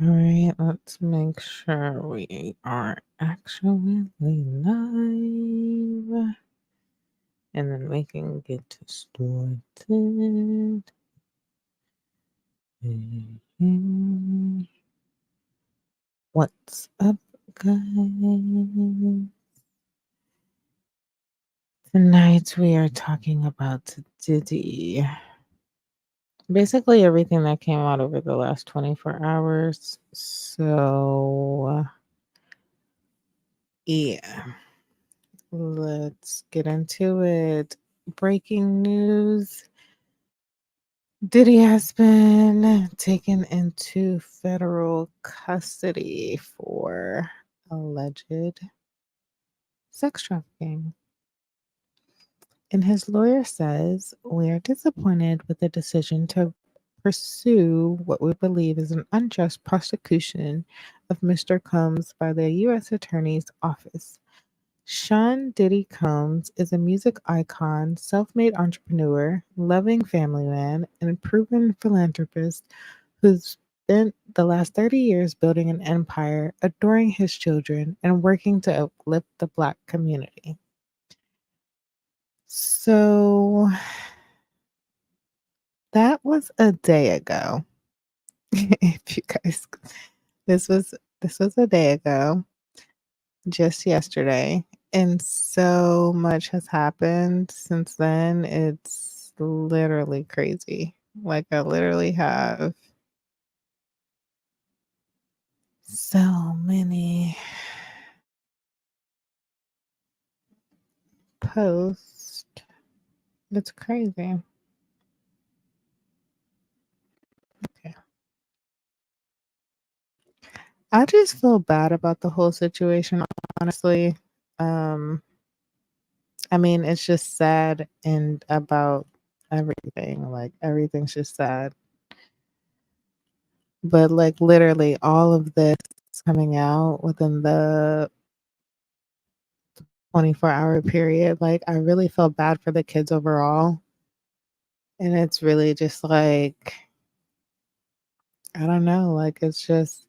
All right, let's make sure we are actually live. And then we can get started. What's up, guys? Tonight we are talking about Diddy. Basically everything that came out over the last 24 hours. So, yeah, let's get into it. Breaking news. Diddy has been taken into federal custody for alleged sex trafficking. And his lawyer says, "We are disappointed with the decision to pursue what we believe is an unjust prosecution of Mr. Combs by the U.S. Attorney's Office. Sean Diddy Combs is a music icon, self-made entrepreneur, loving family man, and proven philanthropist who's spent the last 30 years building an empire, adoring his children, and working to uplift the Black community." So that was a day ago. If you guys, this was a day ago, just yesterday, and so much has happened since then. It's literally crazy. Like I literally have so many posts. It's crazy. Okay. I just feel bad about the whole situation, honestly. Um, I mean, it's just sad and about everything. Like everything's just sad. But like literally all of this coming out within the 24-hour period, like I really felt bad for the kids overall. And it's really just like, I don't know, like it's just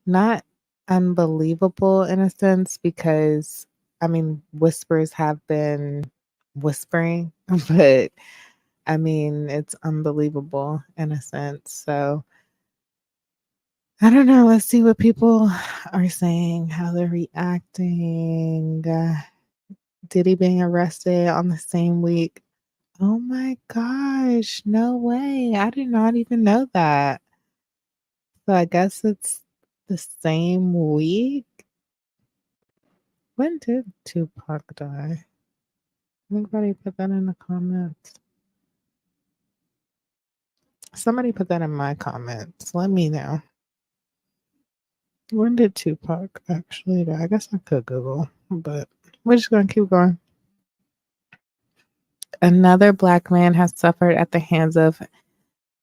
not unbelievable in a sense because I mean, whispers have been whispering, but I mean, it's unbelievable in a sense. So I don't know. Let's see what people are saying, how they're reacting. Diddy being arrested on the same week. Oh my gosh. No way. I did not even know that. So I guess it's the same week. When did Tupac die? Anybody put that in the comments? Somebody put that in my comments. Let me know. When did Tupac actually die? I guess I could Google, but we're just going to keep going. Another Black man has suffered at the hands of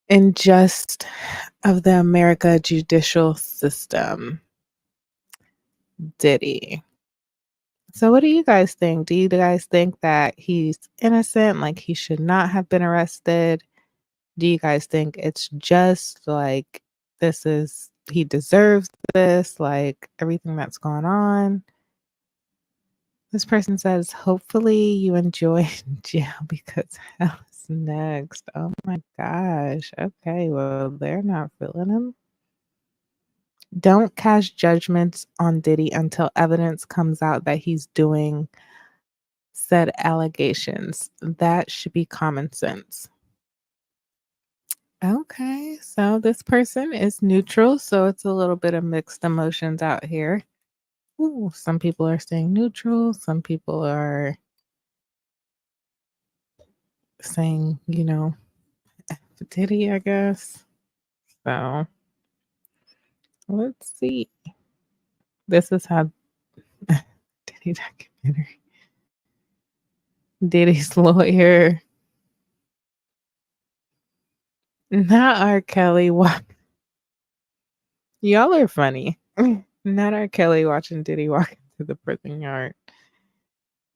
injustice of the America judicial system. Diddy. So, what do you guys think? Do you guys think that he's innocent? Like he should not have been arrested? Do you guys think it's just like this is he deserves this? Like everything that's gone on? This person says, hopefully you enjoy jail because hell's next. Oh my gosh. Okay, well, they're not feeling him. Don't cast judgments on Diddy until evidence comes out that he's doing said allegations. That should be common sense. Okay, so this person is neutral, so it's a little bit of mixed emotions out here. Ooh, some people are saying neutral, some people are saying, Diddy, I guess. So let's see. This is how Diddy documentary. Diddy's lawyer. Not R. Kelly. Y'all are funny. Not R. Kelly watching Diddy walk into the prison yard.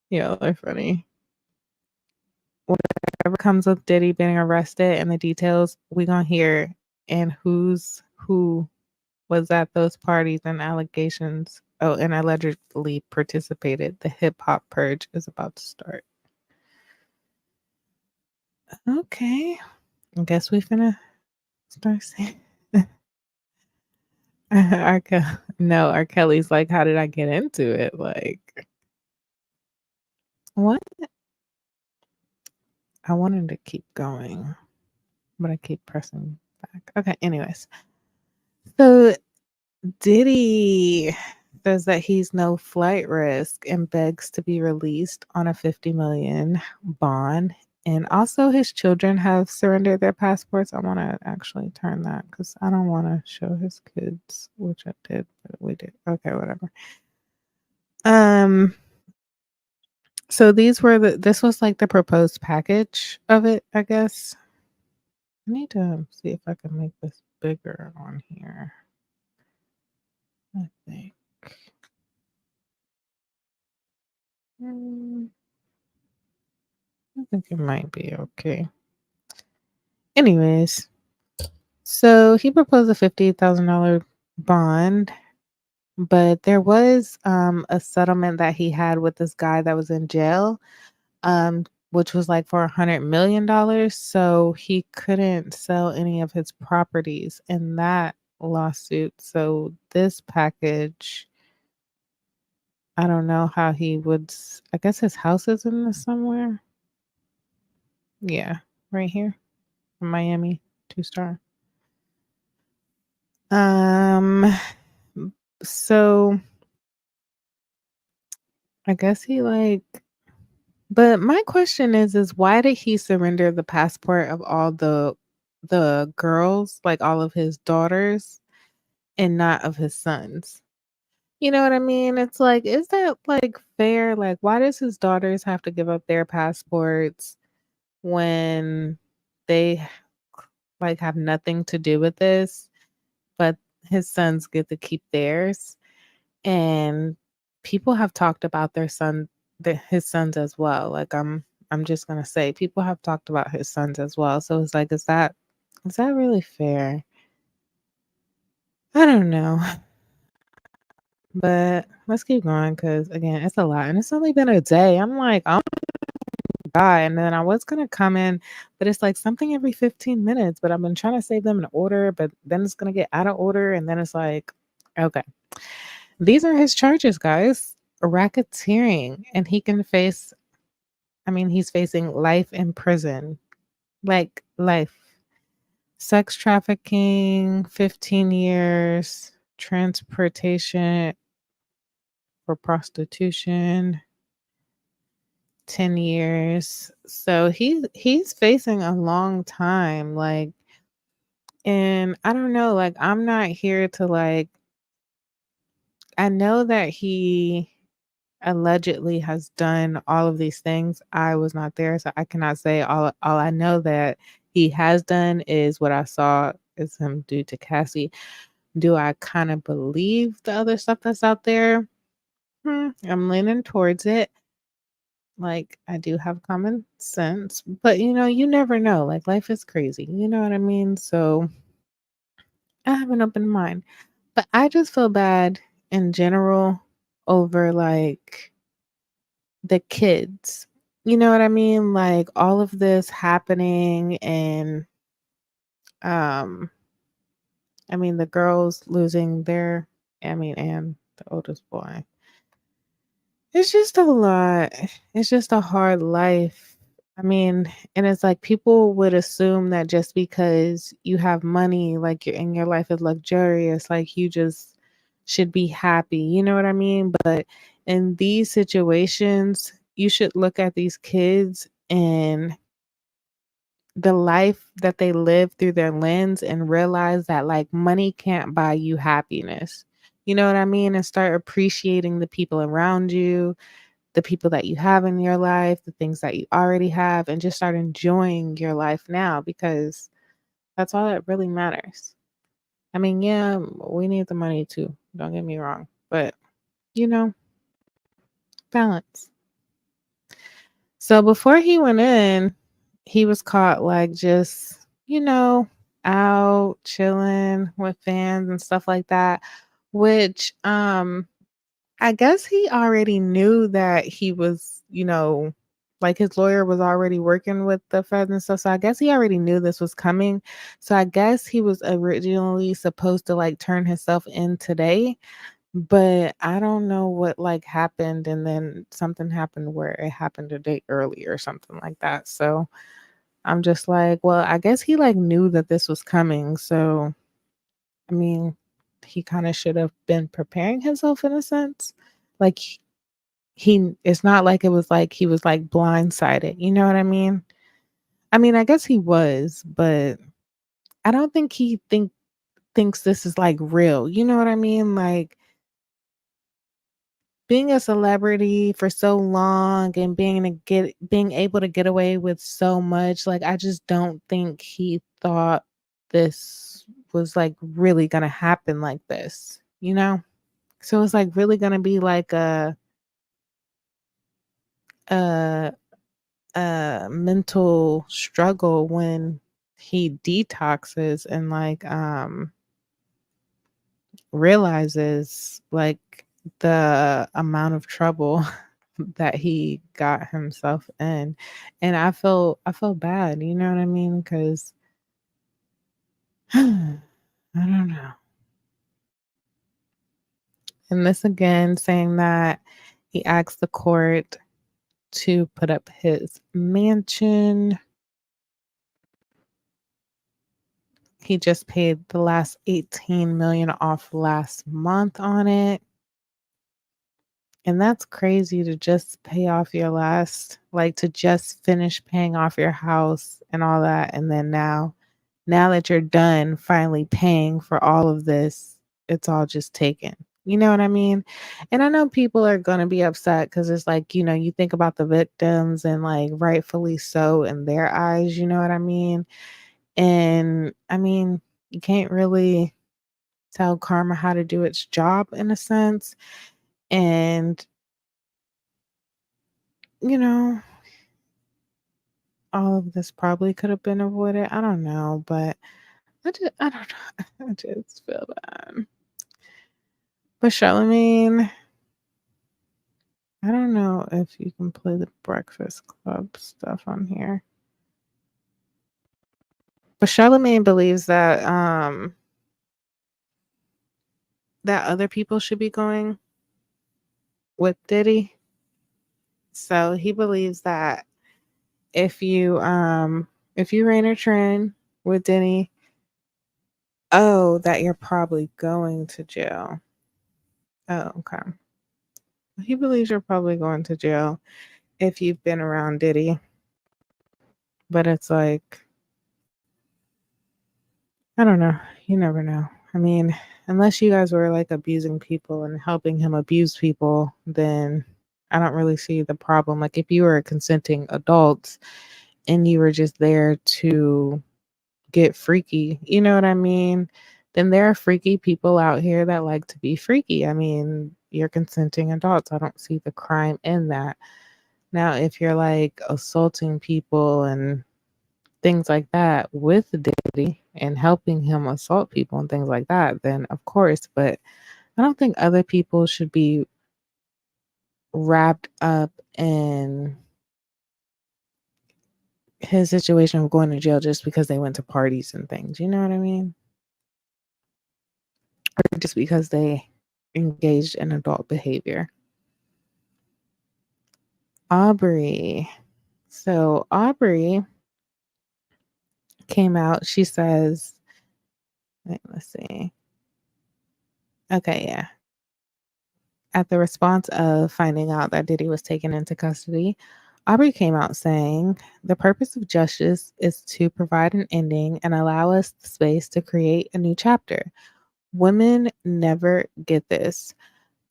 Y'all are funny. Whatever comes with Diddy being arrested and the details we gonna hear and who's who was at those parties and allegations. Oh, and allegedly participated. The hip hop purge is about to start. Okay. I guess we finna start saying no, R. Kelly's like, how did I get into it? Like, what? I wanted to keep going, but I keep pressing back. Okay, anyways. So Diddy says that he's no flight risk and begs to be released on a 50 million bond. And also his children have surrendered their passports. I want to actually turn that because I don't want to show his kids, which I did, but we did. Okay, whatever. Um, so this was like the proposed package of it, I guess. I need to see if I can make this bigger on here. I think. Mm, I think it might be okay. Anyways, so he proposed a $50,000 bond, but there was a settlement that he had with this guy that was in jail, which was like for $100 million. So he couldn't sell any of his properties in that lawsuit. So this package, I don't know how he would. I guess his house is in this somewhere. Yeah, right here in Miami, 2 star. Um, so I guess he like, but my question is why did he surrender the passport of all the girls, like all of his daughters, and not of his sons? You know what I mean? It's like, is that like fair? Like, why does his daughters have to give up their passports when they like have nothing to do with this, but his sons get to keep theirs? And people have talked about his sons as well. Like I'm just gonna say people have talked about his sons as well. So it's like, is that really fair? I don't know. But let's keep going because again, it's a lot. And it's only been a day. I'm like, I'm gonna die. And then I was gonna come in, but it's like something every 15 minutes. But I've been trying to save them in order, but then it's gonna get out of order. And then it's like, okay. These are his charges, guys. Racketeering. And he can face, I mean, he's facing life in prison. Like life. Sex trafficking, 15 years. Transportation for prostitution, 10 years. So he's facing a long time. Like, and I don't know, like I'm not here to like, I know that he allegedly has done all of these things. I was not there, so I cannot say all I know that he has done is what I saw is him do to Cassie. Do I kind of believe the other stuff that's out there? I'm leaning towards it. Like I do have common sense, but you never know. Like life is crazy. You know what I mean? So I have an open mind. But I just feel bad in general over like the kids. You know what I mean? Like all of this happening and um I mean the girls losing their and the oldest boy. It's just a lot. It's just a hard life. I mean, and it's like people would assume that just because you have money, like your life is luxurious, like you just should be happy. You know what I mean? But in these situations, you should look at these kids and the life that they live through their lens and realize that like money can't buy you happiness. You know what I mean? And start appreciating the people around you, the people that you have in your life, the things that you already have, and just start enjoying your life now because that's all that really matters. I mean, yeah, we need the money too. Don't get me wrong. But, you know, balance. So before he went in, he was caught like just, out chilling with fans and stuff like that, which I guess he already knew that he was, like his lawyer was already working with the feds and stuff. So I guess he already knew this was coming. So I guess he was originally supposed to like turn himself in today, but I don't know what like happened, and then something happened where it happened a day early or something like that. So I'm just like, well, I guess he like knew that this was coming. So I mean, he kind of should have been preparing himself in a sense. Like it's not like it was like he was like blindsided. You know what I mean? I mean, I guess he was, but I don't think he thinks this is like real. You know what I mean? Like being a celebrity for so long and being able to get away with so much, like I just don't think he thought this was like really gonna happen like this, you know? So it's like really gonna be like a a mental struggle when he detoxes and like realizes like the amount of trouble that he got himself in. And I feel bad, you know what I mean? Cuz I don't know. And this again saying that he asked the court to put up his mansion. He just paid the last 18 million off last month on it. And that's crazy to just pay off your last, like to just finish paying off your house and all that. And then now that you're done finally paying for all of this, it's all just taken. You know what I mean? And I know people are going to be upset because it's like, you think about the victims and like rightfully so in their eyes, you know what I mean? And I mean, you can't really tell karma how to do its job in a sense. And, you know, all of this probably could have been avoided. I don't know, but I don't know. I just feel bad. But Charlemagne, I don't know if you can play the Breakfast Club stuff on here. But Charlemagne believes that other people should be going with Diddy. So he believes that if you rain or trend with Diddy, oh, that you're probably going to jail. Oh, okay. He believes you're probably going to jail if you've been around Diddy. But it's like, I don't know. You never know. I mean, unless you guys were like abusing people and helping him abuse people, then I don't really see the problem. Like if you were consenting adults and you were just there to get freaky, you know what I mean? Then there are freaky people out here that like to be freaky. I mean, you're consenting adults. I don't see the crime in that. Now, if you're like assaulting people and things like that with Diddy and helping him assault people and things like that, then of course, but I don't think other people should be wrapped up in his situation of going to jail just because they went to parties and things. You know what I mean? Or just because they engaged in adult behavior. Aubrey. So Aubrey came out. She says, wait, let's see. Okay, yeah. At the response of finding out that Diddy was taken into custody, Aubrey came out saying, the purpose of justice is to provide an ending and allow us the space to create a new chapter. Women never get this.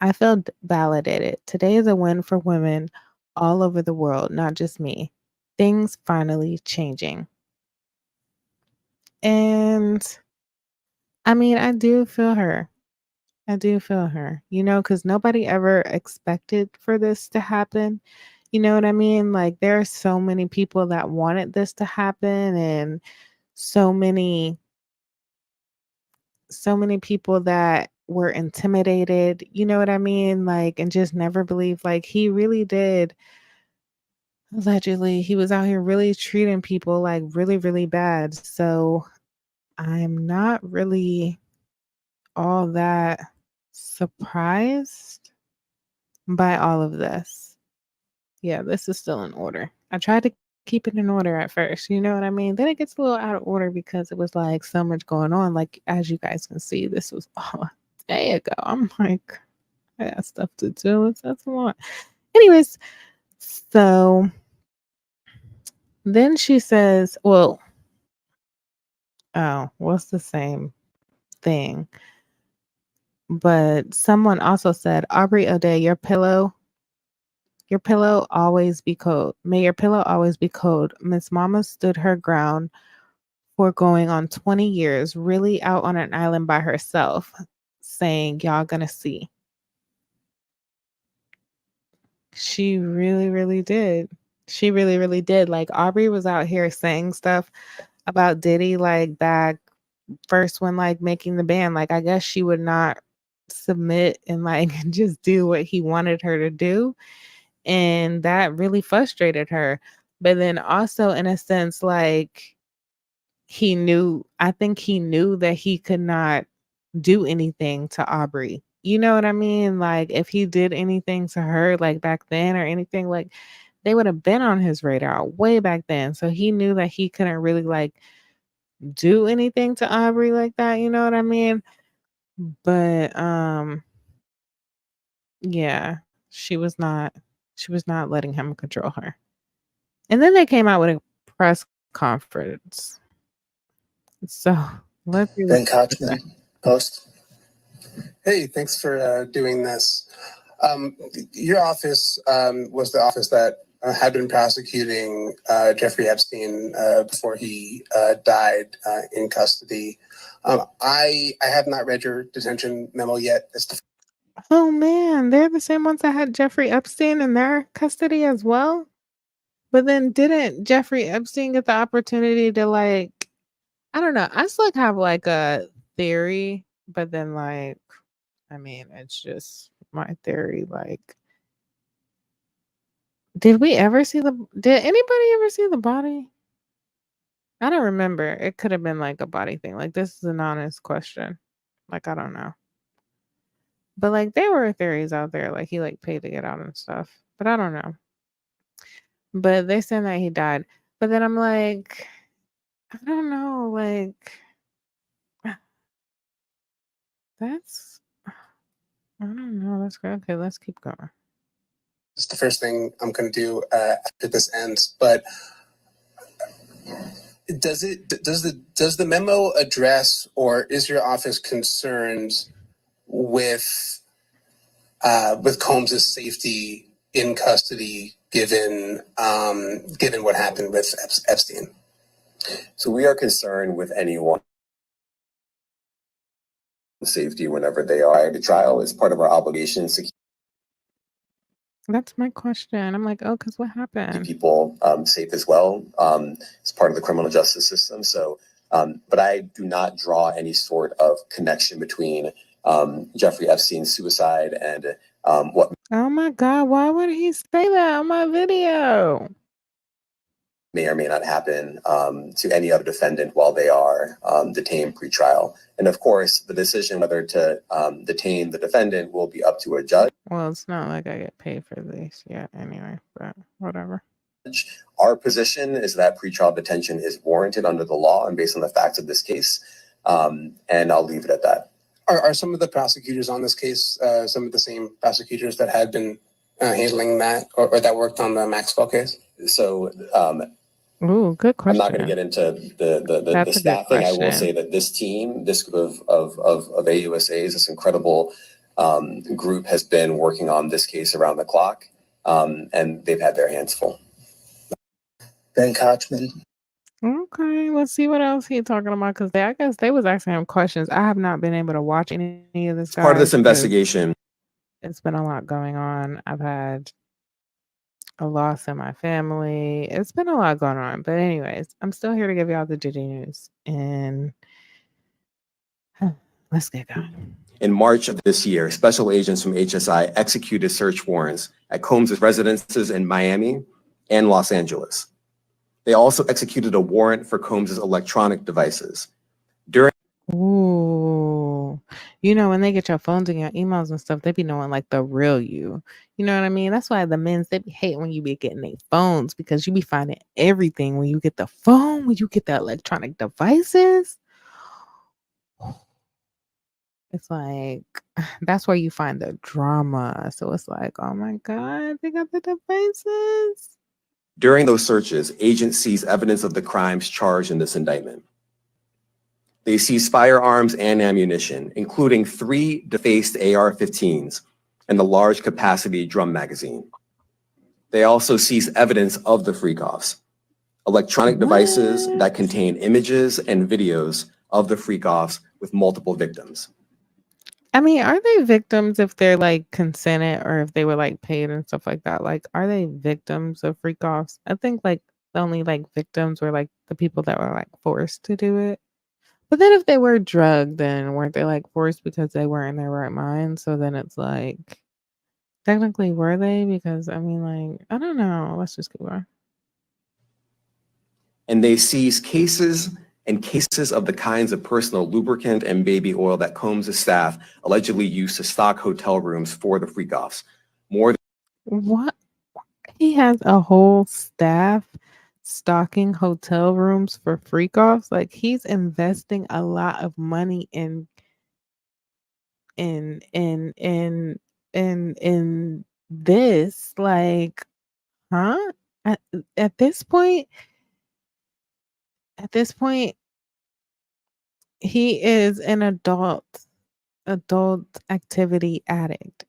I feel validated. Today is a win for women all over the world, not just me. Things finally changing. And I mean, I do feel her. I do feel her, because nobody ever expected for this to happen. You know what I mean? Like, there are so many people that wanted this to happen, and so many so many people that were intimidated, you know what I mean? Like, and just never believed. Like, he really did. Allegedly, he was out here really treating people like really, really bad. So I'm not really all that surprised by all of this. Yeah, this is still in order. I tried to keep it in order at first, you know what I mean? Then it gets a little out of order because it was like so much going on. Like, as you guys can see, this was all a day ago. I'm like, I got stuff to do. That's a lot. Anyways, so then she says, well, oh, what's the same thing? But someone also said, Aubrey O'Day, your pillow always be cold. May your pillow always be cold. Miss Mama stood her ground for going on 20 years, really out on an island by herself, saying, y'all gonna see. She really, really did. She really, really did. Like, Aubrey was out here saying stuff about Diddy, like, back first when, like, making the band. Like, I guess she would not submit and, like, just do what he wanted her to do. And that really frustrated her. But then also, in a sense, like, I think he knew that he could not do anything to Aubrey. You know what I mean? Like, if he did anything to her, like back then or anything, like they would have been on his radar way back then. So he knew that he couldn't really like do anything to Aubrey like that. You know what I mean? But yeah, she was not letting him control her. And then they came out with a press conference. So let's see what Ben they say. Kochman, host. Hey, thanks for doing this. Your office was the office that had been prosecuting Jeffrey Epstein before he died in custody. I have not read your detention memo yet. Oh man, they're the same ones that had Jeffrey Epstein in their custody as well. But then didn't Jeffrey Epstein get the opportunity to like I don't know. I still like have like a theory, but then like I mean it's just my theory. Like did anybody ever see the body? I don't remember. It could have been like a body thing. Like this is an honest question. Like I don't know. But like there were theories out there, like he like paid to get out and stuff. But I don't know. But they said that he died. But then I'm like, I don't know, like that's I don't know. That's good. Okay, let's keep going. It's the first thing I'm going to do after this ends. But does the memo address or is your office concerned with Combs' safety in custody, given what happened with Epstein? So we are concerned with anyone safety whenever they are at a trial. It's part of our obligations to keep That's my question. I'm like, oh, because what happened? people safe as well. It's part of the criminal justice system. So, but I do not draw any sort of connection between Jeffrey Epstein's suicide and what Oh my God, why would he say that on my video? may or may not happen to any other defendant while they are detained pre-trial. And of course, the decision whether to detain the defendant will be up to a judge. Well, it's not like I get paid for this yet anyway, but whatever. Our position is that pretrial detention is warranted under the law and based on the facts of this case. And I'll leave it at that. Are some of the prosecutors on this case some of the same prosecutors that had been handling that or that worked on the Maxwell case? So Ooh, good question. I'm not going to get into the staffing. I will say that this team, this group of AUSAs, this incredible group has been working on this case around the clock, and they've had their hands full. Ben Kochman. Okay, let's see what else he's talking about because I guess they was asking him questions. I have not been able to watch any of this. Part of this investigation. It's been a lot going on. I've had a loss in my family. It's been a lot going on. But anyways, I'm still here to give y'all the Diddy news. And Let's get going. In March of this year, special agents from HSI executed search warrants at Combs' residences in Miami and Los Angeles. They also executed a warrant for Combs' electronic devices. Ooh, you know, when they get your phones and your emails and stuff, they be knowing like the real you. You know what I mean? That's why the men's, they be hating when you be getting their phones, because you be finding everything when you get the phone, when you get the electronic devices. It's like that's where you find the drama. So it's like, oh my God, they got the devices. During those searches, agents seized evidence of the crimes charged in this indictment. They seized firearms and ammunition, including 3 defaced AR-15s and a large capacity drum magazine. They also seized evidence of the freak-offs, electronic devices that contain images and videos of the freak-offs with multiple victims. I mean, are they victims if they're like consented or if they were like paid and stuff like that? Like, are they victims of freak offs? I think like the only like victims were like the people that were like forced to do it. But then if they were drugged, then weren't they like forced because they weren't in their right mind? So then it's like, technically, were they? Because I mean, like, I don't know. Let's just keep going. And they seized cases of the kinds of personal lubricant and baby oil that Combs' staff allegedly used to stock hotel rooms for the freak-offs. What? He has a whole staff stocking hotel rooms for freak offs. Like, he's investing a lot of money in in in in in this. Like, huh? At, at this point, at this point, he is an adult activity addict.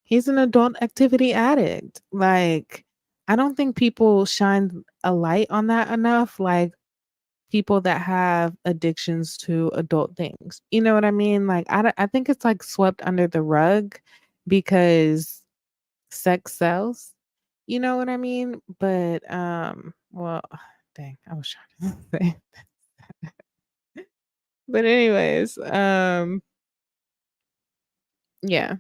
He's an adult activity addict. Like, I don't think people shine a light on that enough. Like, people that have addictions to adult things. You know what I mean? Like, I think it's like swept under the rug because sex sells. You know what I mean? But well, dang, I was trying to say. But anyways, yeah,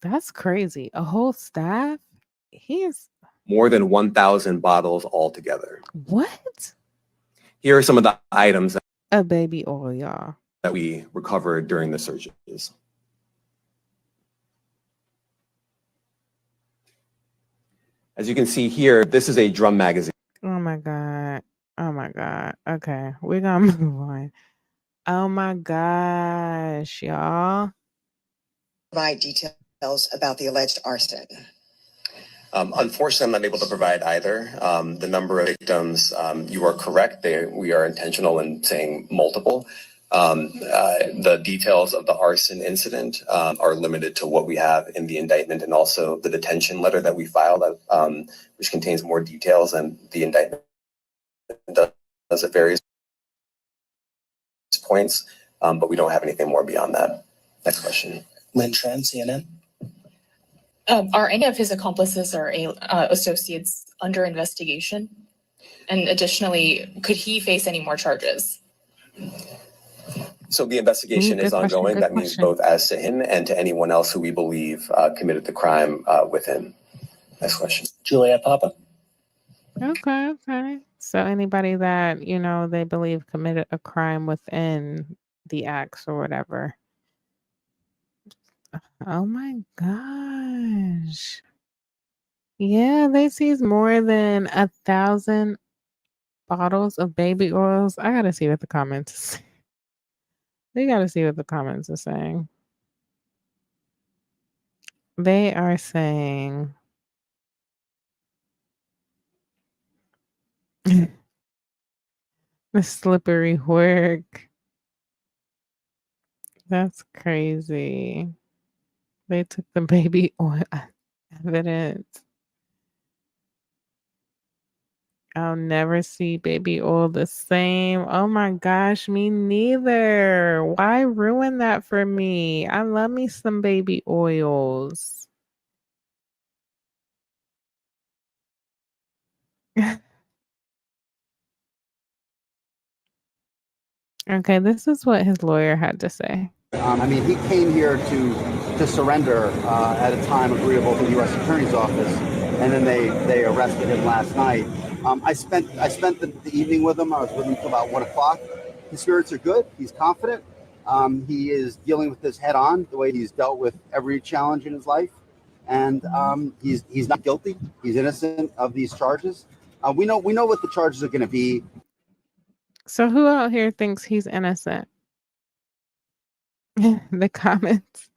that's crazy. A whole staff? He is More than 1,000 bottles altogether. what? Here are some of the items A baby oil, y'all. that we recovered during the searches. As you can see here, this is a drum magazine. Oh my God. Oh my God. Okay, we're gonna move on. Oh my gosh, y'all. Provide details about the alleged arson. Unfortunately, I'm not able to provide either. The number of victims, you are correct. We are intentional in saying multiple. The details of the arson incident are limited to what we have in the indictment and also the detention letter that we filed, which contains more details than the indictment does at various points. But we don't have anything more beyond that. Next question. Lynn Tran, CNN. Are any of his accomplices or associates under investigation? And additionally, could he face any more charges? So the investigation is ongoing. That means both as to him and to anyone else who we believe committed the crime with him. Next question. Juliet Papa. Okay. So anybody that, you know, they believe committed a crime within the acts or whatever. Oh my gosh. Yeah, they seized more than 1,000 bottles of baby oils. I gotta see what the comments. We gotta see what the comments are saying. They are saying the slippery work. That's crazy. They took the baby oil evidence. I'll never see baby oil the same. Oh my gosh, me neither. Why ruin that for me? I love me some baby oils. Okay, this is what his lawyer had to say. I mean, he came here to surrender at a time agreeable to the U.S. Attorney's Office, and then they arrested him last night. I spent the evening with him. I was with him until about 1 o'clock. His spirits are good. He's confident. He is dealing with this head on, the way he's dealt with every challenge in his life, and he's not guilty. He's innocent of these charges. We know what the charges are going to be. So who out here thinks he's innocent? The comments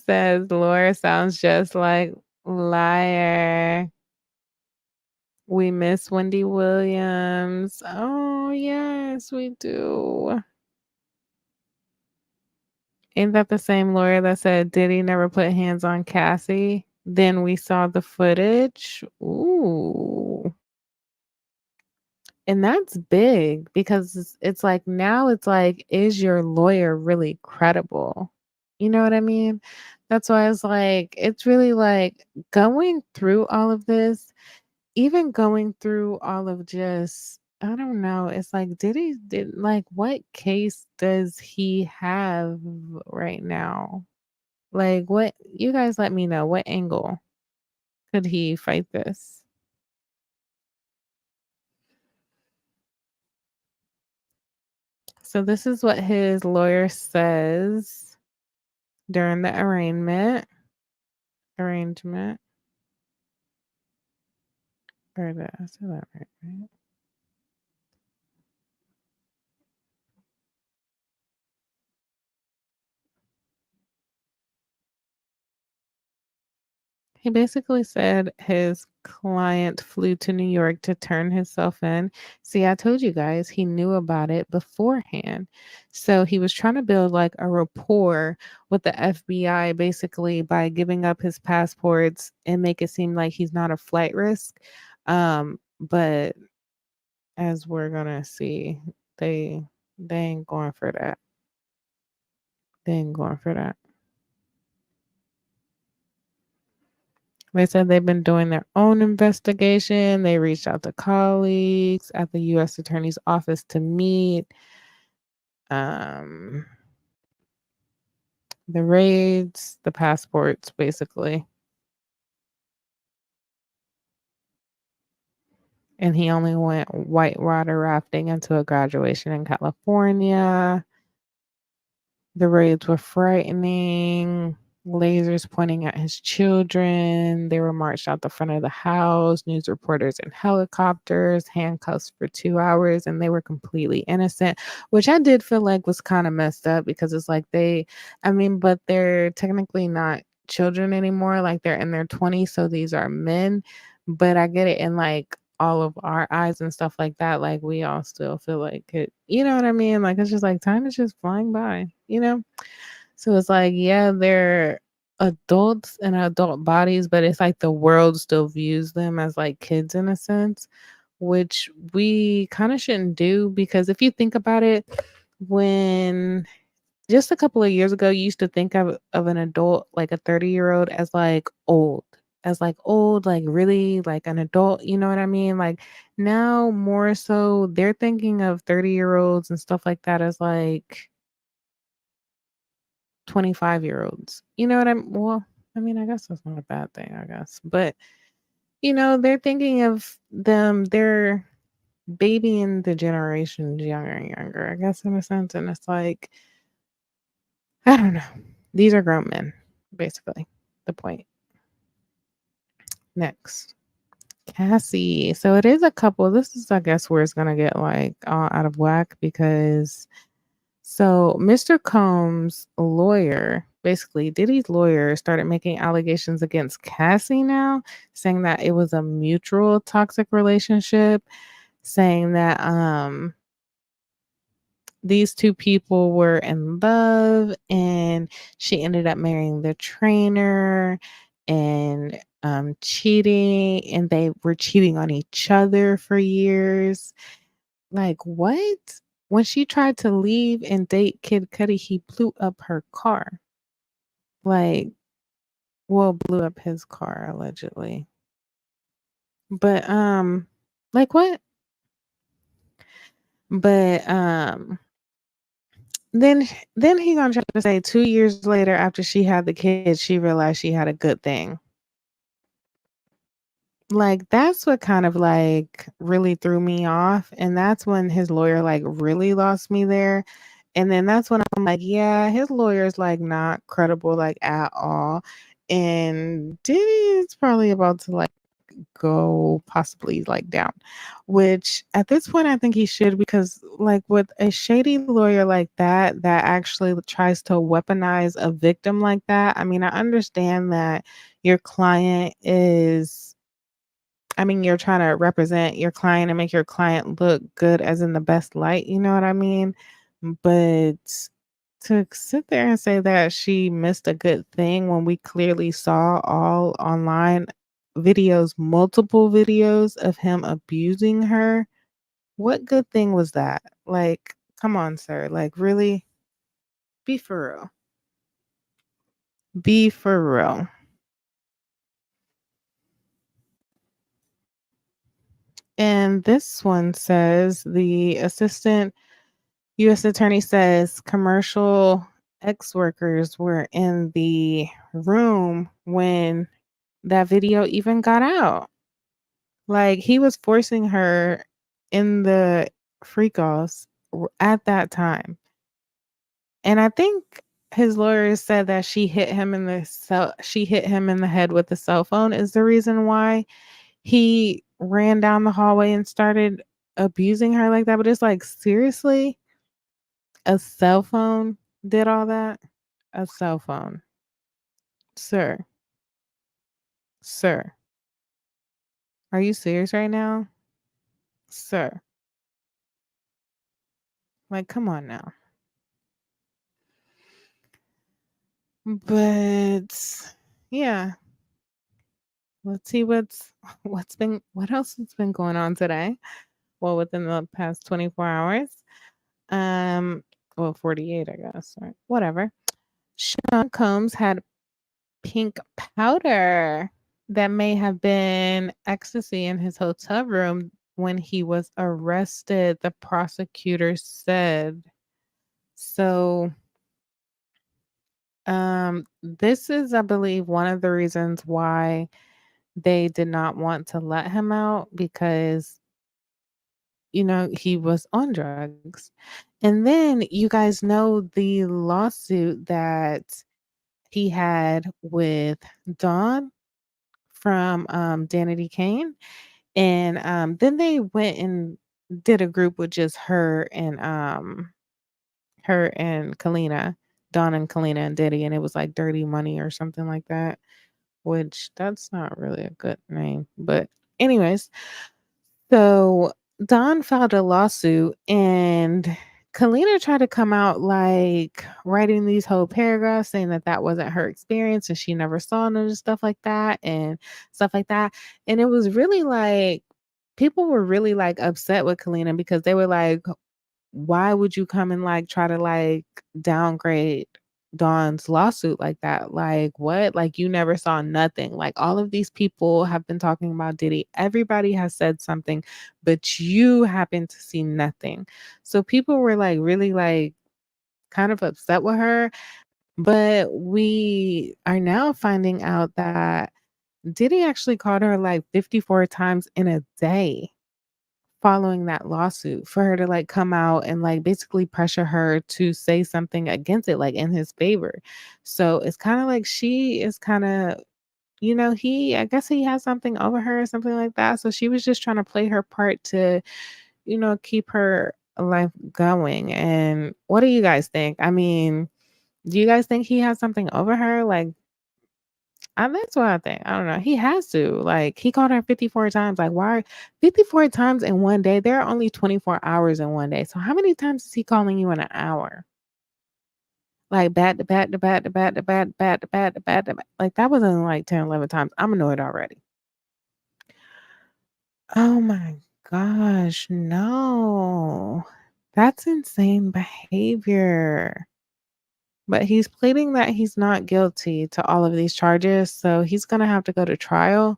says Laura sounds just like liar. We miss Wendy Williams. Oh yes, we do. Ain't that the same lawyer that said Diddy never put hands on Cassie? Then we saw the footage. Ooh. And that's big because it's like now it's like, is your lawyer really credible? You know what I mean? That's why it's like, it's really like going through all of this, even going through all of just, I don't know, it's like, like, what case does he have right now? Like, what, you guys let me know, what angle could he fight this? So this is what his lawyer says during the arraignment. Or did I say that right? He basically said his client flew to New York to turn himself in. See, I told you guys he knew about it beforehand. So he was trying to build like a rapport with the FBI basically by giving up his passports and make it seem like he's not a flight risk. But as we're gonna see, they ain't going for that. They ain't going for that. They said they've been doing their own investigation. They reached out to colleagues at the U.S. Attorney's Office to meet. The raids, the passports, basically. And he only went whitewater rafting into a graduation in California. The raids were frightening. Lasers pointing at his children. They were marched out the front of the house. News reporters in helicopters, handcuffs for 2 hours, and they were completely innocent, which I did feel like was kind of messed up because it's like but they're technically not children anymore. Like they're in their 20s, so these are men. But I get it in like all of our eyes and stuff like that. Like we all still feel like it, you know what I mean? Like it's just like time is just flying by, you know? So it's like, yeah, they're adults in adult bodies, but it's like the world still views them as like kids in a sense, which we kind of shouldn't do because if you think about it, when just a couple of years ago, you used to think of an adult, like a 30-year-old, as like old, like really like an adult, you know what I mean? Like now more so they're thinking of 30-year-olds and stuff like that as like 25-year-olds. You know what I mean, I guess that's not a bad thing, I guess. But you know, they're thinking of them, they're babying the generations younger and younger, I guess in a sense. And it's like, I don't know. These are grown men, basically. The point. Next. Cassie. So it is a couple. This is, I guess, where it's gonna get like all out of whack because so Mr. Combs' lawyer, basically Diddy's lawyer, started making allegations against Cassie now, saying that it was a mutual toxic relationship, saying that these two people were in love and she ended up marrying the trainer and cheating, and they were cheating on each other for years. Like what? When she tried to leave and date Kid Cudi, he blew up her car. Like, well, blew up his car allegedly. But like what? But Then then he gonna try to say 2 years later after she had the kid, she realized she had a good thing. Like, that's what kind of, like, really threw me off, and that's when his lawyer, like, really lost me there, and then that's when I'm like, "Yeah, his lawyer's, like, not credible, like, at all," and Diddy is probably about to, like, go possibly, like, down, which at this point, I think he should because, like, with a shady lawyer like that, that actually tries to weaponize a victim like that, I mean, I understand that your client is I mean, you're trying to represent your client and make your client look good as in the best light, you know what I mean? But to sit there and say that she missed a good thing when we clearly saw all online videos, multiple videos of him abusing her, what good thing was that? Like, come on, sir. Like, really? Be for real. Be for real. And this one says the assistant U.S. attorney says commercial ex workers were in the room when that video even got out. Like he was forcing her in the freak offs at that time. And I think his lawyers said that she hit him in the head with the cell phone is the reason why he ran down the hallway and started abusing her like that. But it's like, seriously? A cell phone did all that? A cell phone. Sir, sir, are you serious right now? Sir, like, come on now. But yeah, let's see what else has been going on today. Well, within the past 24 hours. Um, well, 48, I guess. Right? Whatever. Sean Combs had pink powder that may have been ecstasy in his hotel room when he was arrested, the prosecutor said. So, this is, I believe, one of the reasons why they did not want to let him out because, he was on drugs. And then you guys know the lawsuit that he had with Dawn from Danity Kane. And then they went and did a group with just her and Kalina, Dawn and Kalina and Diddy, and it was like Dirty Money or something like that, which that's not really a good name. But anyways, so Dawn filed a lawsuit and Kalina tried to come out like writing these whole paragraphs saying that that wasn't her experience and she never saw none of stuff like that and stuff like that. And it was really like people were really like upset with Kalina because they were like, why would you come and like try to like downgrade Dawn's lawsuit like that? Like what? Like you never saw nothing. Like all of these people have been talking about Diddy. Everybody has said something, but you happen to see nothing. So people were like really like kind of upset with her. But we are now finding out that Diddy actually called her like 54 times in a day following that lawsuit for her to like come out and like basically pressure her to say something against it, like in his favor. So it's kind of like she is kind of, I guess he has something over her or something like that. So she was just trying to play her part to, keep her life going. And what do you guys think? I mean, do you guys think he has something over her? Like, that's what I think. I don't know. He has to. Like, he called her 54 times. Like, why 54 times in one day? There are only 24 hours in one day. So how many times is he calling you in an hour? Like bat to bat to bat to bat to bat to bat to bat to bat to bat. Like that wasn't like 10, 11 times. I'm annoyed already. Oh my gosh, no. That's insane behavior. But he's pleading that he's not guilty to all of these charges. So he's going to have to go to trial.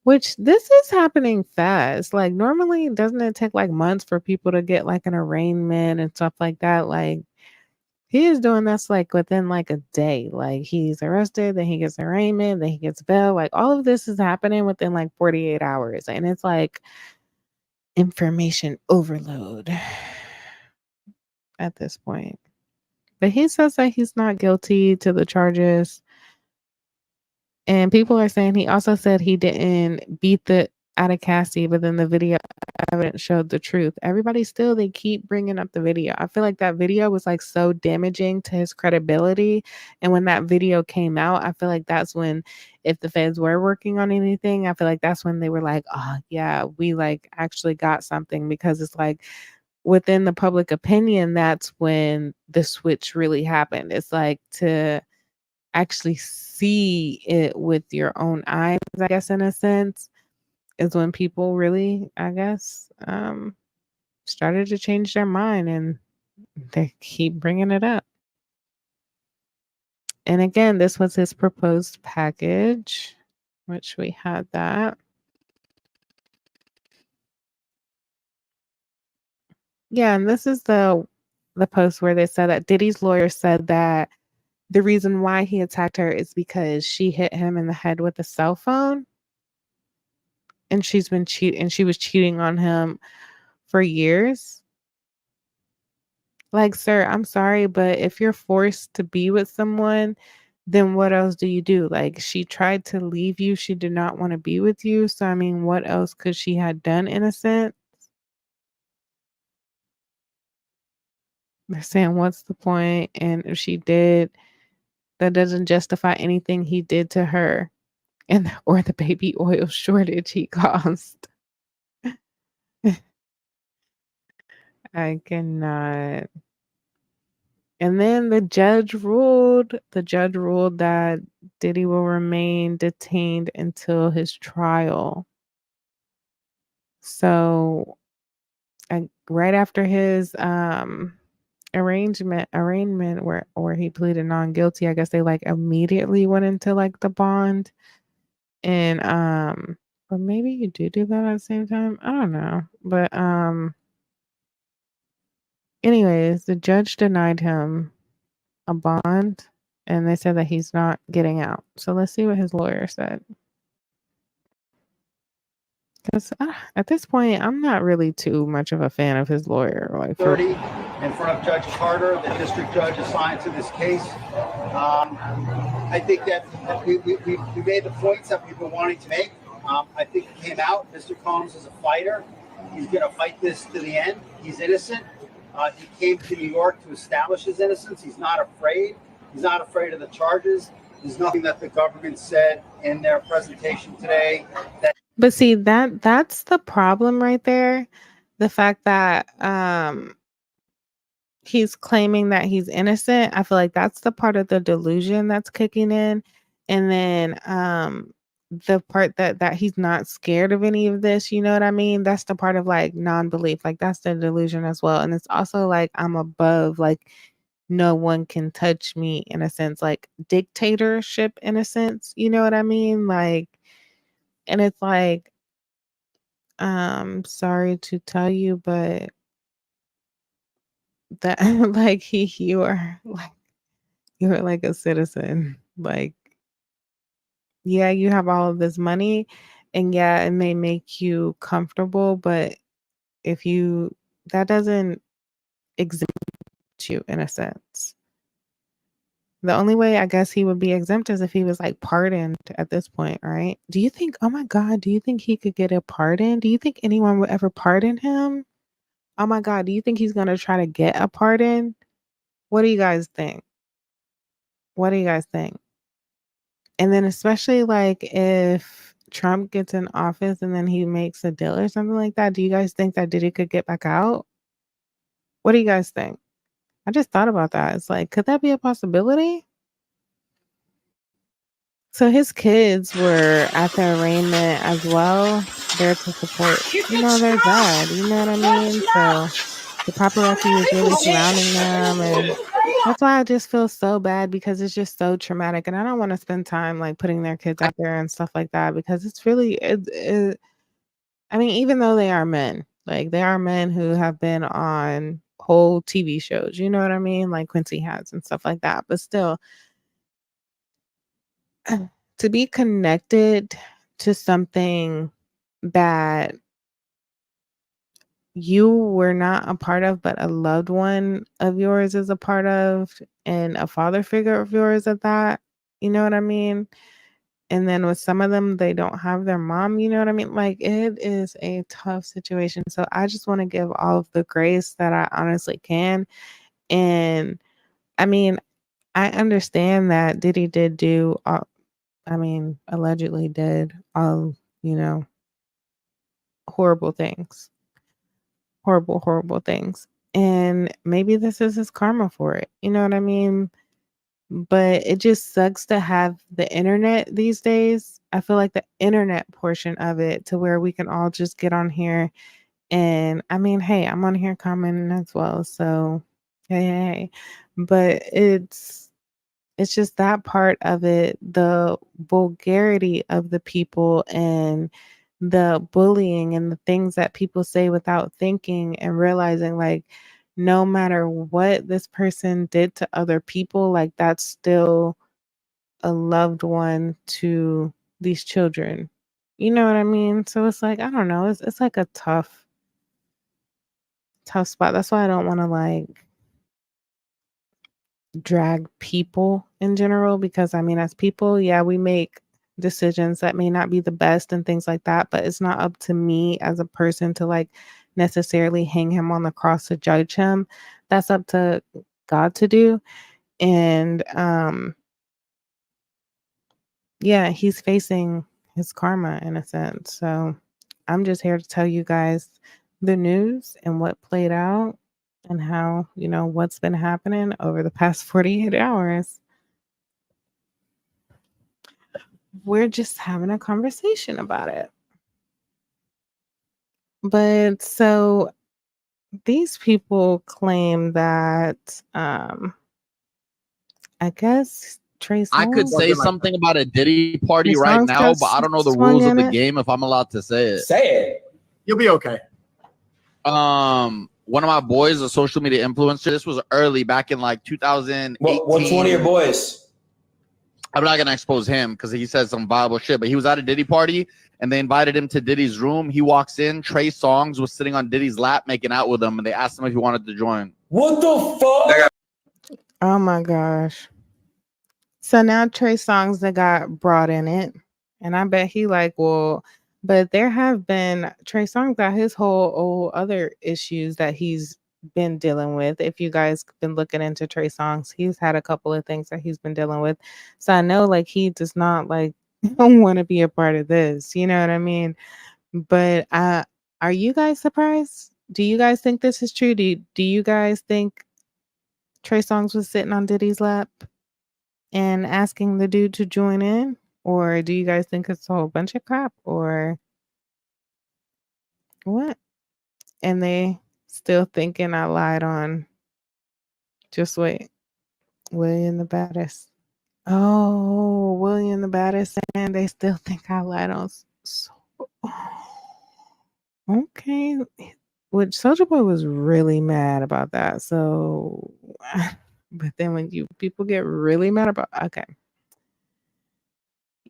Which this is happening fast. Like normally doesn't it take like months for people to get like an arraignment and stuff like that? Like He is doing this like within like a day. Like he's arrested, then he gets arraignment, then he gets bail. Like all of this is happening within like 48 hours. And it's like information overload at this point. But he says that he's not guilty to the charges. And people are saying he also said he didn't beat the out of Cassie, but then the video evidence showed the truth. Everybody still, they keep bringing up the video. I feel like that video was like so damaging to his credibility. And when that video came out, I feel like that's when, if the feds were working on anything, I feel like that's when they were like, oh yeah, we like actually got something, because it's like within the public opinion, that's when the switch really happened. It's like to actually see it with your own eyes, I guess, in a sense, is when people really, I guess, started to change their mind, and they keep bringing it up. And again, this was his proposed package, which we had that. Yeah, and this is the post where they said that Diddy's lawyer said that the reason why he attacked her is because she hit him in the head with a cell phone, and she was cheating on him for years. Like, sir, I'm sorry, but if you're forced to be with someone, then what else do you do? Like, she tried to leave you. She did not want to be with you. So, I mean, what else could she have done, in a sense? They're saying, what's the point? And if she did, that doesn't justify anything he did to her, and or the baby oil shortage he caused. I cannot. And then the judge ruled that Diddy will remain detained until his trial. So right after his arraignment where he pleaded non-guilty, I guess they like immediately went into like the bond. And or maybe you do that at the same time. I don't know. But anyways, the judge denied him a bond, and they said that he's not getting out. So let's see what his lawyer said. Because at this point, I'm not really too much of a fan of his lawyer. Like 30 in front of Judge Carter, the district judge assigned to this case. I think that we made the points that we've been wanting to make. I think it came out. Mr. Combs is a fighter. He's going to fight this to the end. He's innocent. He came to New York to establish his innocence. He's not afraid. He's not afraid of the charges. There's nothing that the government said in their presentation today. But see, that's the problem right there. The fact that he's claiming that he's innocent. I feel like that's the part of the delusion that's kicking in. And then the part that he's not scared of any of this, you know what I mean? That's the part of like non-belief. Like that's the delusion as well. And it's also like I'm above, like no one can touch me, in a sense, like dictatorship, in a sense, you know what I mean? Like, and it's like, sorry to tell you, but that like you are like a citizen. Like, yeah, you have all of this money, and yeah, it may make you comfortable, but if you that doesn't exempt you, in a sense. The only way I guess he would be exempt is if he was like pardoned at this point, right? Do you think, oh my God, do you think he could get a pardon? Do you think anyone would ever pardon him? Oh my God, do you think he's going to try to get a pardon? What do you guys think? What do you guys think? And then especially like if Trump gets in office and then he makes a deal or something like that, do you guys think that Diddy could get back out? What do you guys think? I just thought about that. It's like, could that be a possibility? So his kids were at the arraignment as well, there to support, their dad. You know what I mean? So the paparazzi was really surrounding them, and that's why I just feel so bad, because it's just so traumatic, and I don't want to spend time like putting their kids out there and stuff like that, because it's really I mean, even though they are men, like they are men who have been on whole TV shows, you know what I mean? Like Quincy has and stuff like that. But still, to be connected to something that you were not a part of, but a loved one of yours is a part of, and a father figure of yours at that, you know what I mean? And then with some of them, they don't have their mom, you know what I mean? Like, it is a tough situation. So I just want to give all of the grace that I honestly can. And I mean, I understand that Diddy did do, allegedly did all, horrible things, horrible, horrible things. And maybe this is his karma for it. You know what I mean? But it just sucks to have the internet these days. I feel like the internet portion of it to where we can all just get on here. And I mean, hey, I'm on here commenting as well. So, hey. But it's just that part of it, the vulgarity of the people and the bullying and the things that people say without thinking and realizing, like, no matter what this person did to other people, like, that's still a loved one to these children. You know what I mean? So it's like, I don't know, it's like a tough spot. That's why I don't want to like drag people in general, because I mean, as people, yeah, we make decisions that may not be the best and things like that, but it's not up to me as a person to like necessarily hang him on the cross to judge him. That's up to God to do. And yeah, he's facing his karma in a sense. So I'm just here to tell you guys the news and what played out and how, what's been happening over the past 48 hours. We're just having a conversation about it. But so these people claim that I guess Trey Songz, I could say something about a Diddy party Trey right Songz now, but I don't know the rules of the game if I'm allowed to say it. Say it. You'll be okay. One of my boys, a social media influencer, this was early back in like 2018. What's one of your boys? I'm not gonna expose him because he said some viable shit, but he was at a Diddy party and they invited him to Diddy's room. He walks in, Trey Songz was sitting on Diddy's lap making out with him, and they asked him if he wanted to join. What the fuck? Oh my gosh. So now Trey Songz that got brought in it. And I bet he like, well, but there have been Trey Songz got his whole other issues that he's been dealing with. If you guys been looking into Trey Songz, he's had a couple of things that he's been dealing with. So I know like he does not like want to be a part of this. You know what I mean? But are you guys surprised? Do you guys think this is true? Do you guys think Trey Songz was sitting on Diddy's lap and asking the dude to join in? Or do you guys think it's a whole bunch of crap or what? And they still thinking I lied on, just wait, William the Baddest. Oh, William the Baddest, and they still think I lied on. So, okay. Which Soulja Boy was really mad about that. So, but then when people get really mad about, okay.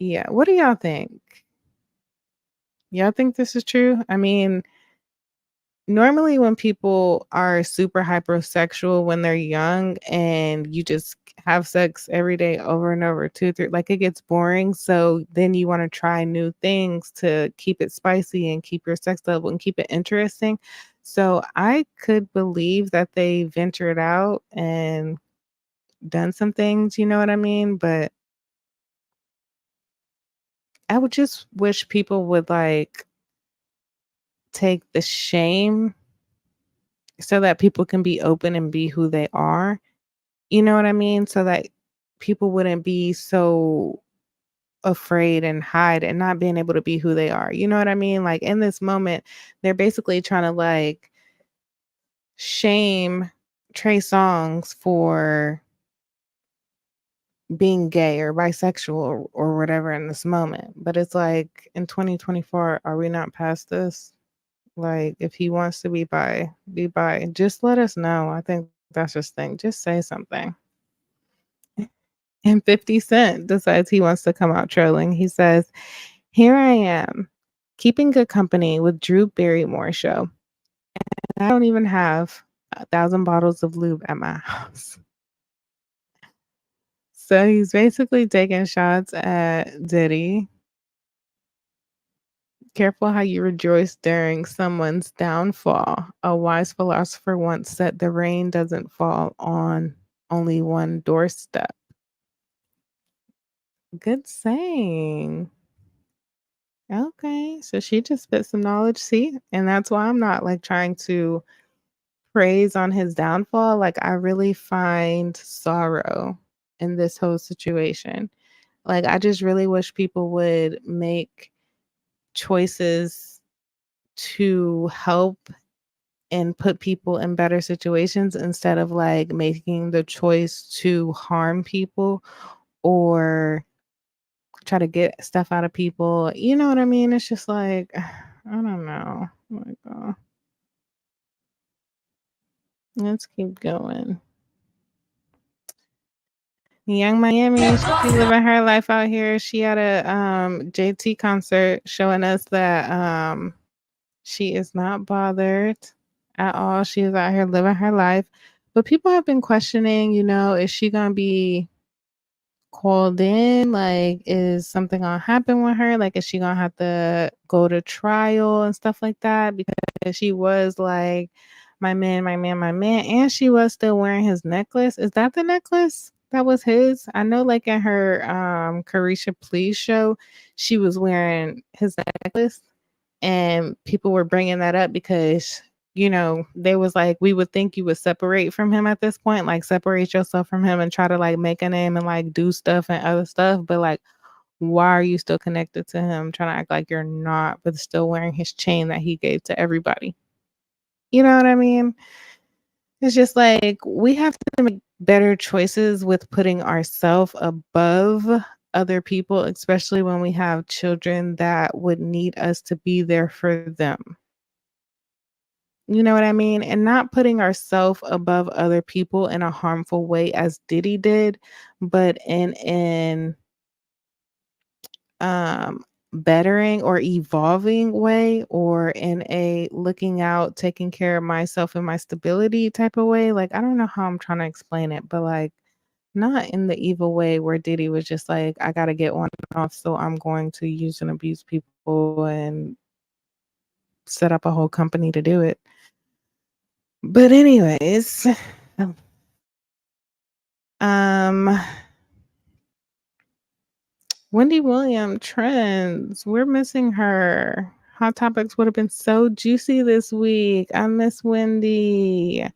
Yeah. What do y'all think? Y'all think this is true? I mean, normally when people are super hypersexual when they're young and you just have sex every day over and over, 2, 3, like it gets boring. So then you want to try new things to keep it spicy and keep your sex level and keep it interesting. So I could believe that they ventured out and done some things, you know what I mean? But I would just wish people would like take the shame so that people can be open and be who they are. You know what I mean? So that people wouldn't be so afraid and hide and not being able to be who they are. You know what I mean? Like in this moment, they're basically trying to like shame Trey Songz for being gay or bisexual or whatever in this moment. But it's like in 2024, are we not past this? Like, if he wants to be bi, be bi. Just let us know. I think that's his thing. Just say something. And 50 Cent decides he wants to come out trolling. He says, "Here I am, keeping good company with Drew Barrymore show. And I don't even have 1,000 bottles of lube at my house." So he's basically taking shots at Diddy. Careful how you rejoice during someone's downfall. A wise philosopher once said the rain doesn't fall on only one doorstep. Good saying. Okay, so she just spit some knowledge, see? And that's why I'm not like trying to praise on his downfall. Like, I really find sorrow in this whole situation. Like, I just really wish people would make choices to help and put people in better situations instead of like making the choice to harm people or try to get stuff out of people. You know what I mean? It's just like, I don't know. Like, let's keep going. Young Miami, she living her life out here. She had a JT concert showing us that she is not bothered at all. She is out here living her life. But people have been questioning, you know, is she gonna be called in? Like, is something gonna happen with her? Like, is she gonna have to go to trial and stuff like that? Because she was like, my man, my man, my man, and she was still wearing his necklace. Is that the necklace that was his? I know, like in her Carisha Please show, she was wearing his necklace, and people were bringing that up because, you know, they was like, we would think you would separate from him at this point, like separate yourself from him and try to like make a name and like do stuff and other stuff. But like, why are you still connected to him? Trying to act like you're not, but still wearing his chain that he gave to everybody. You know what I mean? It's just like we have to make better choices with putting ourselves above other people, especially when we have children that would need us to be there for them. You know what I mean? And not putting ourselves above other people in a harmful way as Diddy did, but in an bettering or evolving way, or in a looking out, taking care of myself and my stability type of way. Like, I don't know how I'm trying to explain it, but like not in the evil way where Diddy was just like, I gotta get one off, so I'm going to use and abuse people and set up a whole company to do it. But anyways, Wendy Williams trends. We're missing her. Hot Topics would have been so juicy this week. I miss Wendy.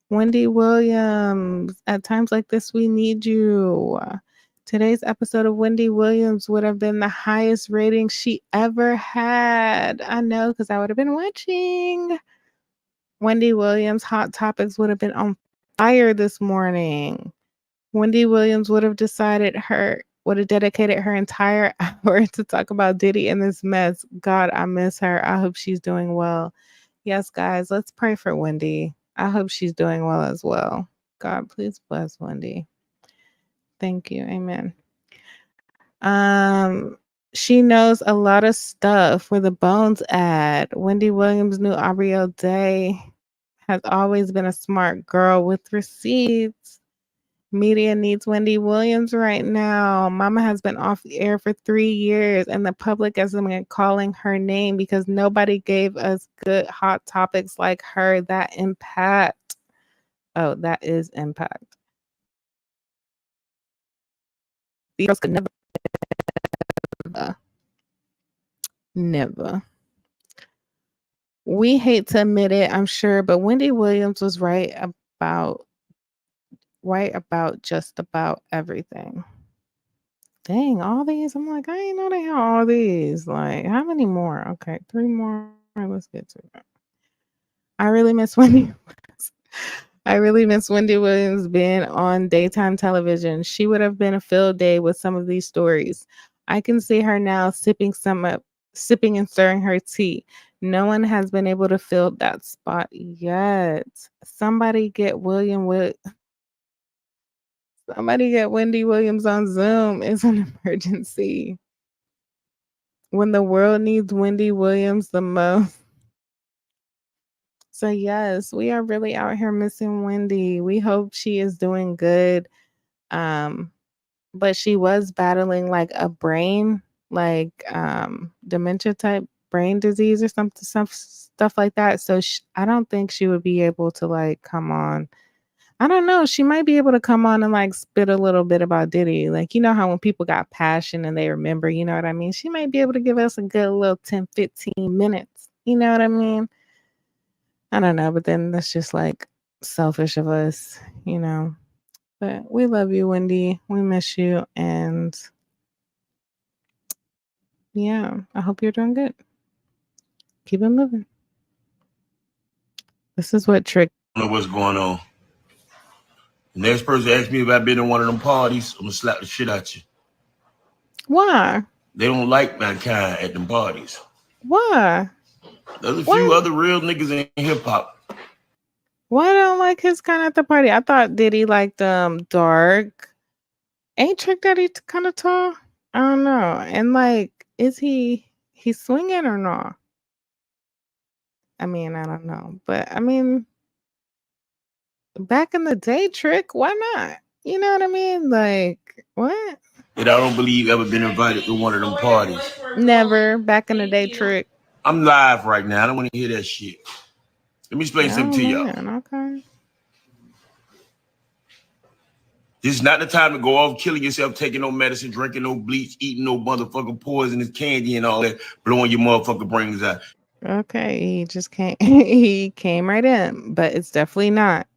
Wendy Williams. At times like this, we need you. Today's episode of Wendy Williams would have been the highest rating she ever had. I know, because I would have been watching. Wendy Williams' Hot Topics would have been on fire this morning. Wendy Williams would have dedicated her entire hour to talk about Diddy and this mess. God, I miss her. I hope she's doing well. Yes, guys, let's pray for Wendy. I hope she's doing well as well. God, please bless Wendy. Thank you. Amen. She knows a lot of stuff. Where the bones at? Wendy Williams knew Aubrey O'Day has always been a smart girl with receipts. Media needs Wendy Williams right now. Mama has been off the air for 3 years, and the public hasn't been calling her name because nobody gave us good hot topics like her. That impact. Oh, that is impact. These girls could never. We hate to admit it, I'm sure, but Wendy Williams was right about just about everything. Dang, all these. I'm like, I didn't know they had all these. Like, how many more? Okay, 3 more. Let's get to it. I really miss Wendy. I really miss Wendy Williams being on daytime television. She would have been a field day with some of these stories. I can see her now sipping sipping and stirring her tea. No one has been able to fill that spot yet. Somebody get Somebody get Wendy Williams on Zoom. It's an emergency. When the world needs Wendy Williams the most. So yes, we are really out here missing Wendy. We hope she is doing good. But she was battling like a brain, like dementia type brain disease or something, some stuff like that. So I don't think she would be able to like come on. I don't know. She might be able to come on and like spit a little bit about Diddy. Like, you know how when people got passion and they remember, you know what I mean? She might be able to give us a good little 10, 15 minutes. You know what I mean? I don't know. But then that's just like selfish of us, you know. But we love you, Wendy. We miss you. And yeah, I hope you're doing good. Keep it moving. This is what Trick. I don't know what's going on. The next person asks me if I've been in one of them parties, I'm gonna slap the shit out you. Why? They don't like mankind at them parties. Why? There's a few other real niggas in hip hop. Why don't like his kind at the party? I thought Diddy liked dark. Ain't Trick Daddy kind of tall? I don't know. And like, is he swinging or not? I mean, I don't know, but I mean, back in the day, Trick, why not? You know what I mean? Like, what? And I don't believe ever been invited to one of them parties. Never. Back in the day, Trick. I'm live right now. I don't want to hear that shit. Let me explain something to y'all. Okay. This is not the time to go off killing yourself, taking no medicine, drinking no bleach, eating no motherfucking poisonous candy and all that, blowing your motherfucking brains out. Okay, he just came. He came right in, but it's definitely not.